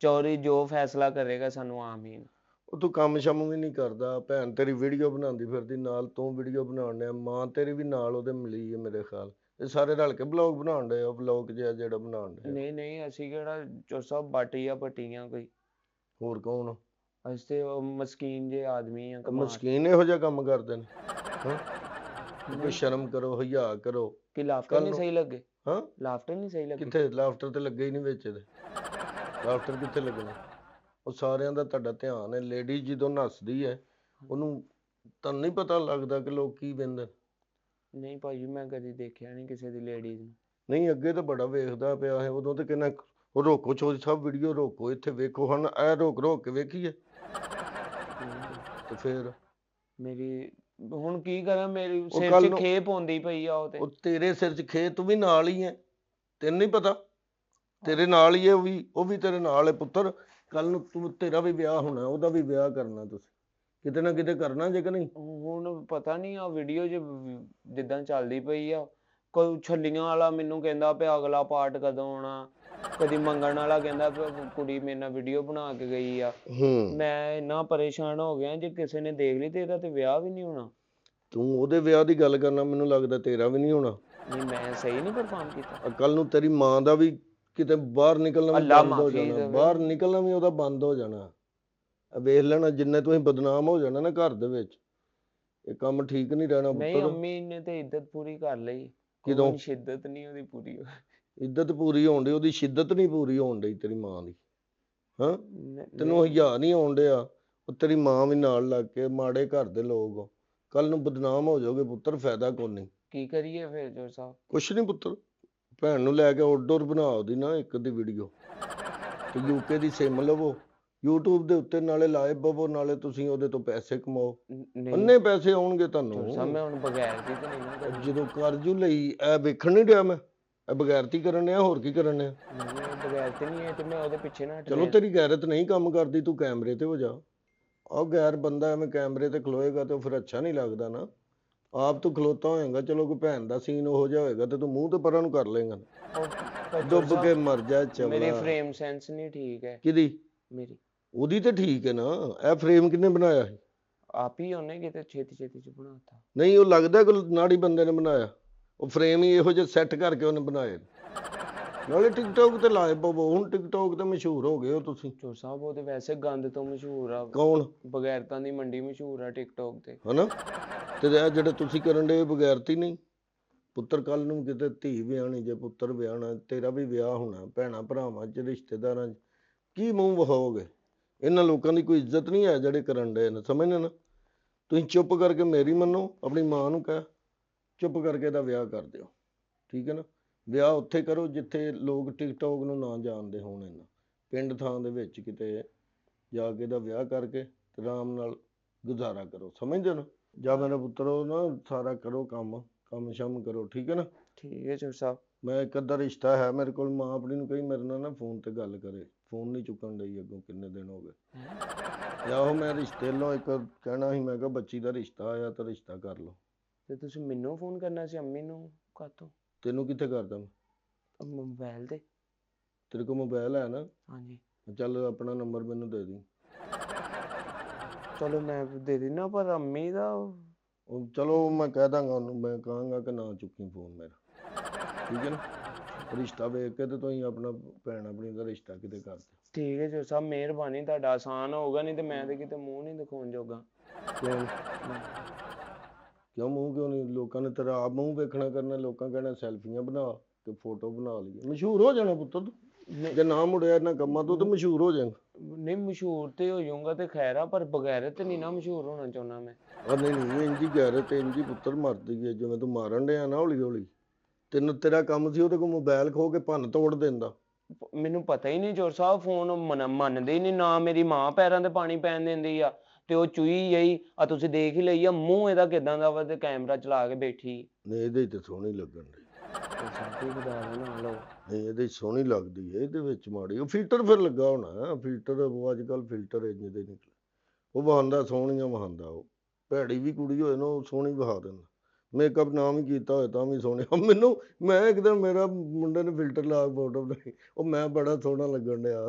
ਚੋਰੀ ਜੋ ਫੈਸਲਾ ਕਰੇਗਾ ਸਾਨੂੰ ਆਮੀਨ। ਉਹ ਤੂੰ ਕੰਮ ਸ਼ਮ ਵੀ ਨਹੀਂ ਕਰਦਾ, ਭੈਣ ਤੇਰੀ ਵੀਡੀਓ ਬਣਾਉਂਦੀ ਫਿਰਦੀ ਨਾਲ, ਤੂੰ ਵੀਡੀਓ ਬਣਾਉਣ ਡਿਆ, ਮਾਂ ਤੇਰੀ ਵੀ ਨਾਲ ਉਹਦੇ ਮਿਲੀ ਹੈ ਮੇਰੇ ਖਿਆਲ। ਇਹ ਸਾਰੇ ਰਲ ਕੇ ਬਲੌਗ ਬਣਾਉਣ ਡਏ, ਉਹ ਬਲੌਗ ਜਿਹੜਾ ਬਣਾਉਣ ਡਏ। ਨਹੀਂ ਅਸੀਂ ਕਿਹੜਾ ਚੌਰ ਸਾਹਿਬ ਬਾਟੀਆਂ ਪੱਟੀਆਂ ਕੋਈ। ਹੋਰ ਕੌਣ? ਅਸੀਂ ਤੇ ਉਹ ਮਸਕੀਨ ਜੇ ਆਦਮੀ ਆ। ਮਸਕੀਨ ਇਹੋ ਜਿਹਾ ਕੰਮ ਕਰਦੇ ਨੇ? ਕੋਈ ਸ਼ਰਮ ਕਰੋ, ਹਿਆ ਕਰੋ। ਕਿ ਲਾਫਟਰ ਨਹੀਂ ਸਹੀ ਲੱਗੇ? ਹਾਂ ਲਾਫਟਰ ਨਹੀਂ ਸਹੀ ਲੱਗੇ? ਕਿੱਥੇ ਲਾਫਟਰ ਤੇ ਲੱਗੇ ਹੀ ਨਹੀਂ ਵਿੱਚ ਇਹਦੇ। ਲਾਫਟਰ ਕਿੱਥੇ ਲੱਗਣਾ? ਉਹ ਸਾਰਿਆਂ ਦਾ ਤੁਹਾਡਾ ਧਿਆਨ ਹੈ। ਲੇਡੀ ਜਦੋਂ ਨੱਸਦੀ ਹੈ ਉਹਨੂੰ ਤੁਹਾਨੂੰ ਨਹੀਂ ਪਤਾ ਲੱਗਦਾ ਕਿ ਲੋਕ ਕੀ ਕਹਿੰਦੇ। ਨਹੀਂ ਭਾਜੀ ਮੈਂ ਕਦੀ ਦੇਖਿਆ ਨਹੀਂ ਕਿਸੇ ਦੀ ਲੇਡੀਜ਼ ਨੂੰ। ਨਹੀਂ ਅੱਗੇ ਤਾਂ ਬੜਾ ਵੇਖਦਾ ਪਿਆ ਹੈ, ਉਦੋਂ ਤੇ ਕਿੰਨਾ ਉਹ ਰੋਕੋ ਚੋਰੀ ਸਭ ਵੀਡੀਓ ਰੋਕੋ ਇੱਥੇ ਵੇਖੋ ਹੁਣ ਇਹ ਰੋਕ ਕੇ ਵੇਖੀਏ ਤੇ ਫੇਰ ਮੇਰੀ ਹੁਣ ਕੀ ਕਰਾਂ, ਮੇਰੀ ਉਹ ਸਿਰ ਕੱਲ੍ਹ 'ਚ ਨੂੰ- ਖੇਪ ਹੁੰਦੀ ਪਈ ਆ ਉਹ ਤੇ। ਉਹ ਤੇਰੇ ਸਿਰ 'ਚ ਖੇ ਤੂੰ ਵੀ ਨਾਲ ਹੀ ਹੈ, ਤੈਨੂੰ ਨਹੀਂ ਪਤਾ ਤੇਰੇ ਨਾਲ ਹੀ ਹੈ, ਉਹ ਵੀ ਤੇਰੇ ਨਾਲ ਹੈ ਪੁੱਤਰ। ਕੱਲ ਨੂੰ ਤੇਰਾ ਵੀ ਵਿਆਹ ਹੋਣਾ, ਉਹਦਾ ਵੀ ਵਿਆਹ ਕਰਨਾ, ਤੁਸੀਂ ਕਿਤੇ ਨਾ ਕਿਤੇ ਕਰਨਾ ਜੇ ਕਿ ਨਹੀਂ। ਹੁਣ ਪਤਾ ਨਹੀਂ ਆ ਵੀਡੀਓ 'ਚ ਜਿੱਦਾਂ ਚੱਲਦੀ ਪਈ ਆ, ਕੋਈ ਛੱਲੀਆਂ ਵਾਲਾ ਮੈਨੂੰ ਕਹਿੰਦਾ ਪਿਆ ਅਗਲਾ ਪਾਰਟ ਕਦੋਂ ਆਉਣਾ, ਕਦੀ ਮੰਗਣ ਵਾਲਾ ਕਹਿੰਦਾ ਪਿਆ ਕੁੜੀ ਮੇਰੇ ਨਾਲ ਵੀਡੀਓ ਬਣਾ ਕੇ ਗਈ ਆ। ਮੈਂ ਇੰਨਾ ਪਰੇਸ਼ਾਨ ਹੋ ਗਿਆ, ਜੇ ਕਿਸੇ ਨੇ ਦੇਖ ਲਈ ਤੇ ਇਹਦਾ ਤੇ ਵਿਆਹ ਵੀ ਨਹੀਂ ਹੋਣਾ। ਤੂੰ ਉਹਦੇ ਵਿਆਹ ਦੀ ਗੱਲ ਕਰਨਾ, ਮੈਨੂੰ ਲੱਗਦਾ ਤੇਰਾ ਵੀ ਨਹੀਂ ਹੋਣਾ। ਨਹੀਂ ਮੈਂ ਸਹੀ ਨਹੀਂ ਪਰਫਾਰਮ ਕੀਤਾ। ਕੱਲ ਨੂੰ ਤੇਰੀ ਮਾਂ ਦਾ ਵੀ ਕਿਤੇ ਬਾਹਰ ਨਿਕਲਣਾ ਵੀ ਅੱਲਾ ਬੰਦ ਹੋ ਮਾਫ਼ੀ ਜਾਣਾ, ਦੇਵੇ। ਬਾਹਰ ਨਿਕਲਣਾ ਵੀ ਉਹਦਾ ਬੰਦ ਹੋ ਜਾਣਾ। ਵੇਖ ਲੈਣਾ ਜਿੰਨੇ ਤੁਸੀਂ ਬਦਨਾਮ ਹੋ ਜਾਣਾ ਨਾ ਘਰ ਦੇ ਵਿੱਚ, ਇਹ ਕੰਮ ਠੀਕ ਨਹੀਂ ਰਹਿਣਾ ਨਹੀਂ ਪੁੱਤਰ। ਅੰਮੀ ਨੇ ਤੇ ਇੱਜ਼ਤ ਪੂਰੀ ਕਰ ਲਈ, ਕਿਦੋਂ? ਕੋਈ ਸ਼ਿੱਦਤ ਨਹੀਂ ਉਹਦੀ ਪੂਰੀ ਹੋਈ। ਇੱਜ਼ਤ ਪੂਰੀ ਹੋਣ ਡਈ, ਉਹਦੀ ਸ਼ਿੱਦਤ ਨਹੀਂ ਪੂਰੀ ਹੋਣ ਡਈ ਤੇਰੀ ਮਾਂ ਦੀ। ਹਾਂ ਤੈਨੂੰ ਹਿਆ ਨਹੀਂ ਆਉਣ ਡਿਆ, ਉਹ ਤੇਰੀ ਮਾਂ ਵੀ ਨਾਲ ਲੱਗ ਕੇ ਮਾੜੇ ਘਰ ਦੇ ਲੋਕ, ਕੱਲ ਨੂੰ ਬਦਨਾਮ ਹੋ ਜਾਓਗੇ ਪੁੱਤਰ, ਫਾਇਦਾ ਕੋਈ ਨਹੀਂ। ਕੀ ਕਰੀਏ ਫਿਰ ਜੋ ਸਾਹਿਬ? ਕੁਛ ਨਹੀਂ ਪੁੱਤਰ, ਭੈਣ ਨੂੰ ਲੈ ਕੇ ਆਊਟਡੋਰ ਬਣਾ ਉਹਦੀ ਨਾ ਇੱਕ ਦੀ ਵੀਡੀਓ ਤੇ ਯੂਕੇ ਦੀ ਸਿਮ ਲਵੋ, YouTube ਦੇ ਉੱਤੇ ਨਾਲੇ ਲਾਈਵ ਪਵੋ, ਨਾਲੇ ਤੁਸੀਂ ਉਹਦੇ ਤੋਂ ਪੈਸੇ ਕਮਾਓ। ਨਹੀਂ ਅੰਨੇ ਪੈਸੇ ਆਉਣਗੇ ਸਾਹਿਬ ਤੁਹਾਨੂੰ। ਮੈਂ ਹੁਣ ਬਗੈਰ ਦੀ ਤੇ ਨਹੀਂ ਨਾ ਕਰਨੀ। ਜਦੋਂ ਕਰਜੂ ਲਈ ਇਹ ਵੇਖਣ ਨਹੀਂ ਡਿਆ ਮੈਂ, ਇਹ ਬਗੈਰਤੀ ਕਰਨ ਡਿਆ, ਹੋਰ ਕੀ ਕਰਨ ਡਿਆ। ਨਹੀਂ ਬਗੈਰ ਤੇ ਨਹੀਂ ਹੈ ਤੇ ਮੈਂ ਉਹਦੇ ਪਿੱਛੇ ਨਾ ਹਟ ਚਲੋ ਰਿਹਾ। ਤੇਰੀ ਗੈਰਤ ਨਹੀਂ ਕੰਮ ਕਰਦੀ, ਤੂੰ ਕੈਮਰੇ ਤੇ ਹੋ ਜਾ। ਆਹ ਗੈਰ ਬੰਦਾ ਐਵੇਂ ਕੈਮਰੇ ਤੇ ਖਲੋਏਗਾ ਤੇ ਫਿਰ ਅੱਛਾ ਨਹੀਂ ਲੱਗਦਾ ਨਾ। ਆਪ ਤੂੰ ਖਲੋਤਾ ਹੋਏਗਾ, ਚਲੋ ਕੋਈ ਭੈਣ ਦਾ ਸੀਨ ਉਹੋ ਜਿਹਾ ਹੋਏਗਾ ਤੇ ਤੂੰ ਮੂੰਹ ਤੇ ਪਰਾਂ ਨੂੰ ਕਰ ਲੇਗਾ, ਉਹ ਡੁੱਬ ਸਾਹਿਬ, ਕੇ ਮਰ ਜਾ ਮੇਰੀ ਚਵਲਾ। ਫਰੇਮ ਸੈਂਸ ਨਹੀਂ ਠੀਕ ਹੈ। ਕਿਹਦੀ? ਮੇਰੀ ਉਹਦੀ ਤੇ ਠੀਕ ਹੈ ਨਾ। ਇਹ ਫਰੇਮ ਕਿਹਨੇ ਬਣਾਇਆ ਸੀ? ਆਪ ਹੀ ਉਹਨੇ ਕਿਤੇ ਛੇਤੀ ਛੇਤੀ ਚ ਬਣਾਤਾ। ਨਹੀਂ ਉਹ ਲੱਗਦਾ ਕੋਈ ਨਾੜੀ ਬੰਦੇ ਨੇ ਬਣਾਇਆ, ਉਹ ਫਰੇਮ ਹੀ ਇਹੋ ਜਿਹੇ ਸੈੱਟ ਕਰਕੇ ਉਹਨੇ ਬਣਾਏ। ਨਾਲੇ ਟਿਕਟੋਕ ਤੇ ਲਾਏ ਪਵੋ, ਹੁਣ ਟਿਕਟੋਕ ਤੇ ਮਸ਼ਹੂਰ ਹੋ ਗਏ ਹੋ ਤੁਸੀਂ। ਜੋ ਸਾਹਿਬ ਉਹ ਤੇ ਵੈਸੇ ਗੰਦ ਤੋਂ ਮਸ਼ਹੂਰ ਆ, ਕੌਣ? ਬਗੈਰਤਾਂ ਦੀ ਮੰਡੀ ਮਸ਼ਹੂਰ ਆ ਟਿਕਟੋਕ ਤੇ। ਹਨਾ ਤੇ ਇਹ ਜਿਹੜੇ ਤੁਸੀਂ ਕਰਨ ਦੇ ਬਗੈਰਤੀ ਨਹੀਂ ਪੁੱਤਰ। ਕੱਲ ਨੂੰ ਕਿਤੇ ਧੀ ਵਿਆਹਣੀ, ਜੇ ਪੁੱਤਰ ਵਿਆਹਣਾ, ਤੇਰਾ ਵੀ ਵਿਆਹ ਹੋਣਾ, ਭੈਣਾਂ ਭਰਾਵਾਂ ਚ ਰਿਸ਼ਤੇਦਾਰਾਂ ਚ ਕੀ ਮੂੰਹ ਵਿਖਾਓਗੇ? ਇਹਨਾਂ ਲੋਕਾਂ ਦੀ ਕੋਈ ਇੱਜ਼ਤ ਨਹੀਂ ਹੈ ਜਿਹੜੇ ਕਰਨ ਦੇ ਨੇ, ਸਮਝਦੇ ਨਾ। ਤੁਸੀਂ ਚੁੱਪ ਕਰਕੇ ਮੇਰੀ ਮੰਨੋ, ਆਪਣੀ ਮਾਂ ਨੂੰ ਕਹਿ ਚੁੱਪ ਕਰਕੇ ਇਹਦਾ ਵਿਆਹ ਕਰ ਦਿਓ, ਠੀਕ ਹੈ ਨਾ। ਵਿਆਹ ਉੱਥੇ ਕਰੋ ਜਿੱਥੇ ਲੋਕ ਟਿਕਟੋਕ ਨੂੰ ਨਾ ਜਾਣਦੇ ਹੋਣ। ਇਹਨਾਂ ਪਿੰਡ ਥਾਂ ਦੇ ਵਿੱਚ ਕਿਤੇ ਜਾ ਕੇ ਇਹਦਾ ਵਿਆਹ ਕਰਕੇ ਤੇ ਆਰਾਮ ਨਾਲ ਗੁਜ਼ਾਰਾ ਕਰੋ, ਸਮਝਦੇ ਨਾ। ਜਾਂ ਮੇਰਾ ਪੁੱਤਰ ਉਹ ਨਾ ਸਾਰਾ ਕਰੋ ਕੰਮ ਸ਼ਮ ਕਰੋ, ਠੀਕ ਹੈ ਨਾ। ਠੀਕ ਹੈ ਜੋ ਸਾਹਿਬ। ਮੈਂ ਇੱਕ ਅੱਧਾ ਰਿਸ਼ਤਾ ਹੈ ਮੇਰੇ ਕੋਲ, ਮਾਂ ਆਪਣੀ ਨੂੰ ਕਹੀ ਮੇਰੇ ਨਾਲ ਨਾ ਫੋਨ ਤੇ ਗੱਲ ਕਰੇ, ਫੋਨ ਨਹੀਂ ਚੁੱਕਣ ਡਈ ਅੱਗੋਂ ਕਿੰਨੇ ਦਿਨ ਹੋ ਗਏ। ਜਾਂ ਉਹ ਮੈਂ ਰਿਸ਼ਤੇ ਲੋ ਇੱਕ ਕਹਿਣਾ ਸੀ, ਮੈਂ ਕਿਹਾ ਬੱਚੀ ਦਾ ਰਿਸ਼ਤਾ ਆਇਆ ਤਾਂ ਰਿਸ਼ਤਾ ਕਰ ਲਓ। ਤੇ ਤੁਸੀਂ ਮੈਨੂੰ ਫੋਨ ਕਰਨਾ ਸੀ, ਅੰਮੀ ਨੂੰ ਕਾਤੋਂ? ਤੈਨੂੰ ਕਿੱਥੇ ਕਰਦਾ ਮੈਂ? ਮੋਬਾਈਲ ਤੇ। ਤੇਰੇ ਕੋਲ ਮੋਬਾਈਲ ਹੈ ਨਾ? ਹਾਂਜੀ ਚੱਲ ਆਪਣਾ ਨੰਬਰ ਮੈਨੂੰ ਦੇ ਦੀ। ਚਲੋ ਮੈਂ ਦੇ ਦਿਨਾ, ਪਰ ਅੰਮੀ ਦਾ ਉਹ ਚਲੋ ਮੈਂ ਕਹਿ ਦਾਂਗਾ ਉਹਨੂੰ, ਮੈਂ ਕਹਾਂਗਾ ਕਿ ਨਾ ਚੁੱਕੀ ਫੋਨ ਮੇਰਾ, ਠੀਕ ਹੈ ਨਾ। ਰਿਸ਼ਤਾ ਵੇਖ ਕੇ ਤੇ ਤੁਸੀਂ ਆਪਣਾ ਭੈਣ ਆਪਣੀ ਦਾ ਰਿਸ਼ਤਾ ਕਿਤੇ ਕਰ ਦਿਓ। ਠੀਕ ਹੈ ਜੋ ਸਾਹਿਬ, ਮਿਹਰਬਾਨੀ, ਤੁਹਾਡਾ ਆਸਾਨ ਹੋਊਗਾ, ਨਹੀਂ ਤੇ ਮੈਂ ਤੇ ਕਿਤੇ ਮੂੰਹ ਨਹੀਂ ਦਿਖਾਉਣ ਜੋਗਾ। ਕਿਉਂ ਮੂੰਹ ਕਿਉਂ ਨਹੀਂ? ਲੋਕਾਂ ਨੇ ਤੇਰਾ ਆਪ ਮੂੰਹ ਵੇਖਣਾ ਕਰਨਾ, ਲੋਕਾਂ ਕਹਿਣਾ ਸੈਲਫੀਆਂ ਬਣਾ ਤੇ ਫੋਟੋ ਬਣਾ ਲਈਏ, ਮਸ਼ਹੂਰ ਹੋ ਜਾਣਾ ਪੁੱਤਰ ਤੂੰ। ਜੇ ਨਾ ਮੁੜਿਆ ਇਹਨਾਂ ਕੰਮਾਂ ਤੋਂ ਤੇ ਮਸ਼ਹੂਰ ਹੋ ਜਾਏਗਾ। ਨਹੀਂ ਮਸ਼ਹੂਰ ਤੇ ਹੋ ਜਾਊਗਾ ਤੇ ਖੈਰ ਆ, ਪਰ ਬਗੈਰਤ ਨਹੀਂ ਨਾ ਮਸ਼ਹੂਰ ਹੋਣਾ ਚਾਹੁੰਦਾ ਮੈਂ। ਨਹੀਂ ਇੰਜੀ ਗੈਰਤ ਇੰਜੀ ਪੁੱਤਰ ਮਰਦੀ ਹੈ, ਜਿਵੇਂ ਤੂੰ ਮਾਰਨ ਡਿਆ ਨਾ ਹੌਲੀ ਹੌਲੀ। ਤੈਨੂੰ ਤੇਰਾ ਕੰਮ ਸੀ ਉਹਦੇ ਕੋਲ ਮੋਬਾਈਲ ਖੋ ਕੇ ਭੰਨ ਤੋੜ ਦਿੰਦਾ। ਮੈਨੂੰ ਪਤਾ ਹੀ ਨਹੀਂ ਜੋਰ ਸਾਹਿਬ, ਫੋਨ ਮੰਨਦੇ ਹੀ ਨਹੀਂ ਨਾ। ਮੇਰੀ ਮਾਂ ਪੈਰਾਂ ਤੇ ਪਾਣੀ ਪੈਣ ਦਿੰਦੀ ਆ ਤੇ ਉਹ ਚੂਈ ਗਈ ਆ, ਤੁਸੀਂ ਦੇਖ ਹੀ ਲਈ ਆ ਮੂੰਹ ਇਹਦਾ ਕਿਦਾਂ ਦਾ ਵਾ, ਤੇ ਕੈਮਰਾ ਚਲਾ ਕੇ ਬੈਠੀ। ਨਹੀਂ ਇਹਦੇ ਤੇ ਸੋਹਣੀ ਲੱਗਣ ਡਈ। ਨਹੀਂ ਇਹਦੇ ਸੋਹਣੀ ਲੱਗਦੀ ਹੈ, ਇਹਦੇ ਵਿੱਚ ਮਾੜੀ ਉਹ ਫਿਲਟਰ ਫਿਰ ਲੱਗਾ ਹੋਣਾ। ਫਿਲਟਰ ਉਹ ਅੱਜ ਕੱਲ ਫਿਲਟਰ ਇੰਨੇ ਦੇ ਨਿਕਲੇ, ਉਹ ਵਹਾਉਂਦਾ ਸੋਹਣੀਆਂ ਵਹਾਉਂਦਾ। ਉਹ ਭੈੜੀ ਵੀ ਕੁੜੀ ਹੋਏ ਨਾ ਉਹ ਸੋਹਣੀ ਵਹਾ ਦਿੰਦਾ। ਮੇਕਅਪ ਨਾ ਵੀ ਕੀਤਾ ਹੋਏ ਤਾਂ ਵੀ ਸੋਹਣੇ। ਮੈਂ ਇੱਕ ਦਿਨ ਮੇਰਾ ਮੁੰਡੇ ਨੇ ਫਿਲਟਰ ਲਾ ਕੇ ਫੋਟੋ ਬਣਾਈ, ਉਹ ਮੈਂ ਬੜਾ ਸੋਹਣਾ ਲੱਗਣ ਡਿਆ।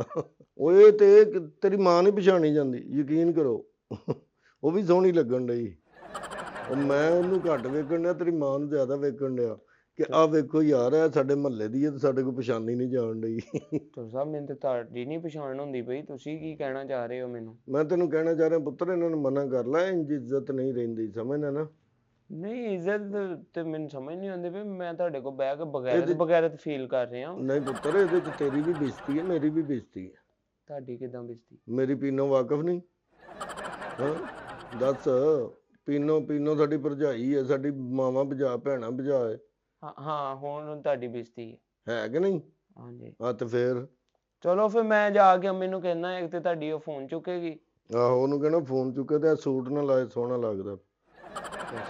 ਉਹ ਇਹ ਤੇ ਤੇਰੀ ਮਾਂ ਨਹੀਂ ਪਛਾਣੀ ਜਾਂਦੀ, ਯਕੀਨ ਕਰੋ। ਉਹ ਵੀ ਸੋਹਣੀ ਲੱਗਣ ਡਈ। ਉਹ ਮੈਂ ਉਹਨੂੰ ਘੱਟ ਵੇਖਣ ਡਿਆ, ਤੇਰੀ ਮਾਂ ਨੂੰ ਜ਼ਿਆਦਾ ਵੇਖਣ ਡਿਆ ਕਿ ਆਹ ਵੇਖੋ ਯਾਰ ਇਹ ਸਾਡੇ ਮਹੱਲੇ ਦੀ ਹੈ ਤੇ ਸਾਡੇ ਕੋਲ ਪਛਾਣੀ ਨਹੀਂ ਜਾਣ ਡਈ। ਸਾਹਿਬ ਮੈਨੂੰ ਤੇ ਤੁਹਾਡੀ ਨਹੀਂ ਪਛਾਣ ਹੁੰਦੀ ਪਈ, ਤੁਸੀਂ ਕੀ ਕਹਿਣਾ ਚਾਹ ਰਹੇ ਹੋ ਮੈਨੂੰ? ਮੈਂ ਤੈਨੂੰ ਕਹਿਣਾ ਚਾਹ ਰਿਹਾ ਪੁੱਤਰ, ਇਹਨਾਂ ਨੂੰ ਮਨਾ ਕਰ ਲੈ, ਇੰਜ ਇੱਜ਼ਤ ਨਹੀਂ ਰਹਿੰਦੀ, ਸਮਝਣਾ ਨਾ। ਨਹੀਂ ਇੱਜ਼ਤ ਤੇ ਮੈਨੂੰ ਸਮਝ ਨਹੀਂ ਆਉਂਦੀ ਪਈ, ਮੈਂ ਤੁਹਾਡੇ ਕੋਲ ਬਹਿ ਕੇ ਬਗੈਰਤ ਫੀਲ ਕਰ ਰਿਹਾ। ਨਹੀਂ ਪੁੱਤਰ ਇਹਦੇ ਚ ਤੇਰੀ ਵੀ ਬੇਇੱਜ਼ਤੀ ਹੈ, ਮੇਰੀ ਵੀ ਬੇਇੱਜ਼ਤੀ ਹੈ। ਤੁਹਾਡੀ ਕਿਦਾਂ ਬੇਇੱਜ਼ਤੀ? ਮੇਰੀ ਪੀਨੋ ਵਾਕਫ ਨਹੀਂ? ਹਾਂ ਦੱਸ, ਪੀਨੋ ਸਾਡੀ ਭਰਜਾਈ ਹੈ, ਸਾਡੀ ਮਾਵਾਂ ਭਜਾ ਭੈਣਾਂ ਭਜਾ ਹੈ ਹਾਂ ਹੁਣ ਤੁਹਾਡੀ ਬੇਇੱਜ਼ਤੀ ਹੈ ਕਿ ਨਹੀਂ? ਹਾਂਜੀ ਆ ਤੇ ਫੇਰ ਚਲੋ ਫਿਰ ਮੈਂ ਜਾ ਕੇ ਅੰਮੀ ਨੂੰ ਕਹਿਣਾ, ਇੱਕ ਤੇ ਤੁਹਾਡੀ ਉਹ ਫੋਨ ਚੁੱਕੇਗੀ। ਆਹੋ ਉਹਨੂੰ ਕਹਿਣਾ ਫੋਨ ਚੁੱਕੇ ਤੇ ਸੂਟ ਨਾ ਲਾਏ, ਸੋਹਣਾ ਲੱਗਦਾ।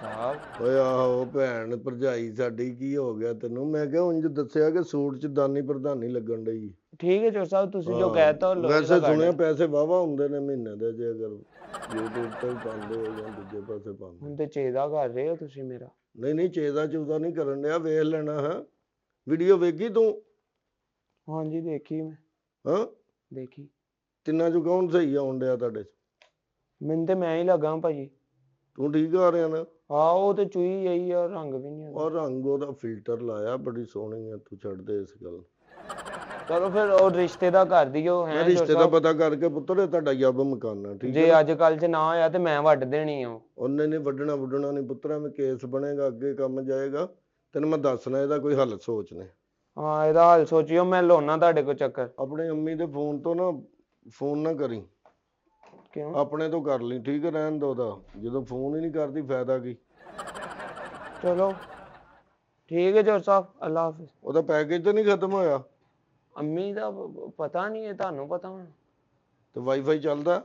ਸਾਹਿਬ ਓਏ ਆਹੋ ਭੈਣ ਭਰਜਾਈ ਸਾਡੀ ਕੀ ਹੋ ਗਿਆ ਤੈਨੂੰ? ਮੈਂ ਕਿਹਾ ਉਂਝ ਦੱਸਿਆ ਕਿ ਸੂਟ ਚ ਦਾਨੀ ਪ੍ਰਧਾਨੀ ਲੱਗਣ ਡਈ। ਠੀਕ ਹੈ ਚੋਰ ਸਾਹਿਬ, ਤੁਸੀਂ ਜੋ ਕਹਿਤਾ ਉਹ ਲੋਹੇ ਦਾ ਵੈਸੇ ਕਰ ਸੁਣਿਆ ਦੇਣਾ। ਪੈਸੇ ਵਾਵਾ ਹੁੰਦੇ ਨੇ ਮਹੀਨੇ ਦੇ, ਜੇ ਅਗਰ YouTube ਤੇ ਵੀ ਪਾਉਂਦੇ ਹੋ ਜਾਂ ਦੂਜੇ ਪਾਸੇ ਪਾਉਂਦੇ। ਹੁਣ ਤੇ ਚੇਦਾ ਕਰ ਰਹੇ ਹੋ ਤੁਸੀਂ ਮੇਰਾ। ਨਹੀਂ ਚੇਦਾ ਚੂਦਾ ਨਹੀਂ ਕਰਨ ਡਿਆ, ਵੇਖ ਲੈਣਾ। ਹਾਂ ਵੀਡੀਓ ਵੇਖੀ ਤੂੰ? ਹਾਂਜੀ ਦੇਖੀ ਮੈਂ, ਹਾਂ ਦੇਖੀ। ਤਿੰਨਾਂ ਚੋਂ ਕੌਣ ਸਹੀ ਆਉਣ ਡਿਆ ਤੁਹਾਡੇ ਚ? ਮੈਨੂੰ ਤੇ ਮੈਂ ਹੀ ਲੱਗਾ ਭਾਜੀ। ਤੂੰ ਠੀਕ ਆ ਰਿਹਾ ਨਾ? ਹਾਂ ਉਹ ਤੇ ਚੂਈ ਆਈ ਆ, ਰੰਗ ਵੀ ਨਹੀਂ ਆਉਂਦਾ। ਔਰ ਰੰਗ ਉਹਦਾ ਫਿਲਟਰ ਲਾਇਆ, ਬੜੀ ਸੋਹਣੀ ਆ, ਤੂੰ ਛੱਡ ਦੇ ਇਸ ਗੱਲ। ਚਲੋ ਫਿਰ ਉਹ ਰਿਸ਼ਤੇ ਦਾ ਕਰ ਦਿਓ। ਮੈਂ ਰਿਸ਼ਤੇ ਦਾ ਪਤਾ ਕਰਕੇ ਪੁੱਤਰ ਇਹ ਤੁਹਾਡਾ ਯੱਬ ਮਕਾਨਾ, ਠੀਕ ਜੇ ਹੈ? ਅੱਜ ਕੱਲ ਚ ਨਾ ਹੋਇਆ ਤੇ ਮੈਂ ਵੱਢ ਦੇਣੀ ਆ। ਉਹਨੇ ਨਹੀਂ ਵੱਢਣਾ ਵੁੱਢਣਾ ਨਹੀਂ ਪੁੱਤਰਾ, ਮੈਂ ਕੇਸ ਬਣੇਗਾ, ਅੱਗੇ ਕੰਮ ਜਾਏਗਾ, ਤੈਨੂੰ ਮੈਂ ਦੱਸਣਾ, ਇਹਦਾ ਕੋਈ ਹੱਲ ਸੋਚਨੇ। ਹਾਂ ਇਹਦਾ ਹੱਲ ਸੋਚਿਓ, ਮੈਂ ਲਾਉਣਾ ਤੁਹਾਡੇ ਕੋਲ ਚੱਕਰ। ਆਪਣੇ ਅੰਮੀ ਦੇ ਫੋਨ ਤੋਂ ਨਾ ਫੋਨ ਨਾ ਕਰੀ, ਕਿਉਂ? ਆਪਣੇ ਤੋਂ ਕਰ ਲਈ, ਠੀਕ ਹੈ? ਰਹਿਣ ਦੋ ਉਹਦਾ, ਜਦੋਂ ਫੋਨ ਹੀ ਨਹੀਂ ਕਰਦੀ ਫਾਇਦਾ ਕੀ? ਚਲੋ ਠੀਕ ਹੈ ਚੋਰ ਸਾਹਿਬ, ਅੱਲਾ ਹਾਫਿਜ਼। ਉਹਦਾ ਪੈਕੇਜ ਤਾਂ ਨਹੀਂ ਖਤਮ ਹੋਇਆ? ਅੰਮੀ ਦਾ ਪਤਾ ਨਹੀਂ ਹੈ, ਤੁਹਾਨੂੰ ਪਤਾ ਹੋਣਾ। ਤੇ ਵਾਈਫਾਈ ਚੱਲਦਾ?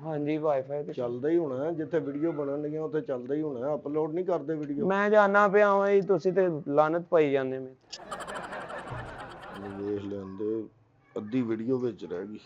ਹਾਂਜੀ ਵਾਈਫਾਈ ਤੇ ਚੱਲਦਾ ਹੀ ਹੋਣਾ, ਜਿੱਥੇ ਵੀਡੀਓ ਬਣਨ ਲੱਗੀਆਂ ਉੱਥੇ ਚੱਲਦਾ ਹੀ ਹੋਣਾ। ਅਪਲੋਡ ਨਹੀਂ ਕਰਦੇ ਵੀਡੀਓ? ਮੈਂ ਜਾਣਾ ਪਿਆ ਵਾਂ ਜੀ, ਤੁਸੀਂ ਤੇ ਲਾਨਤ ਪਾਈ ਜਾਂਦੇ ਮੈਂ। ਵੇਖ ਲੈਂਦੇ, ਅੱਧੀ ਵੀਡੀਓ ਵਿੱਚ ਰਹਿ ਗਈ।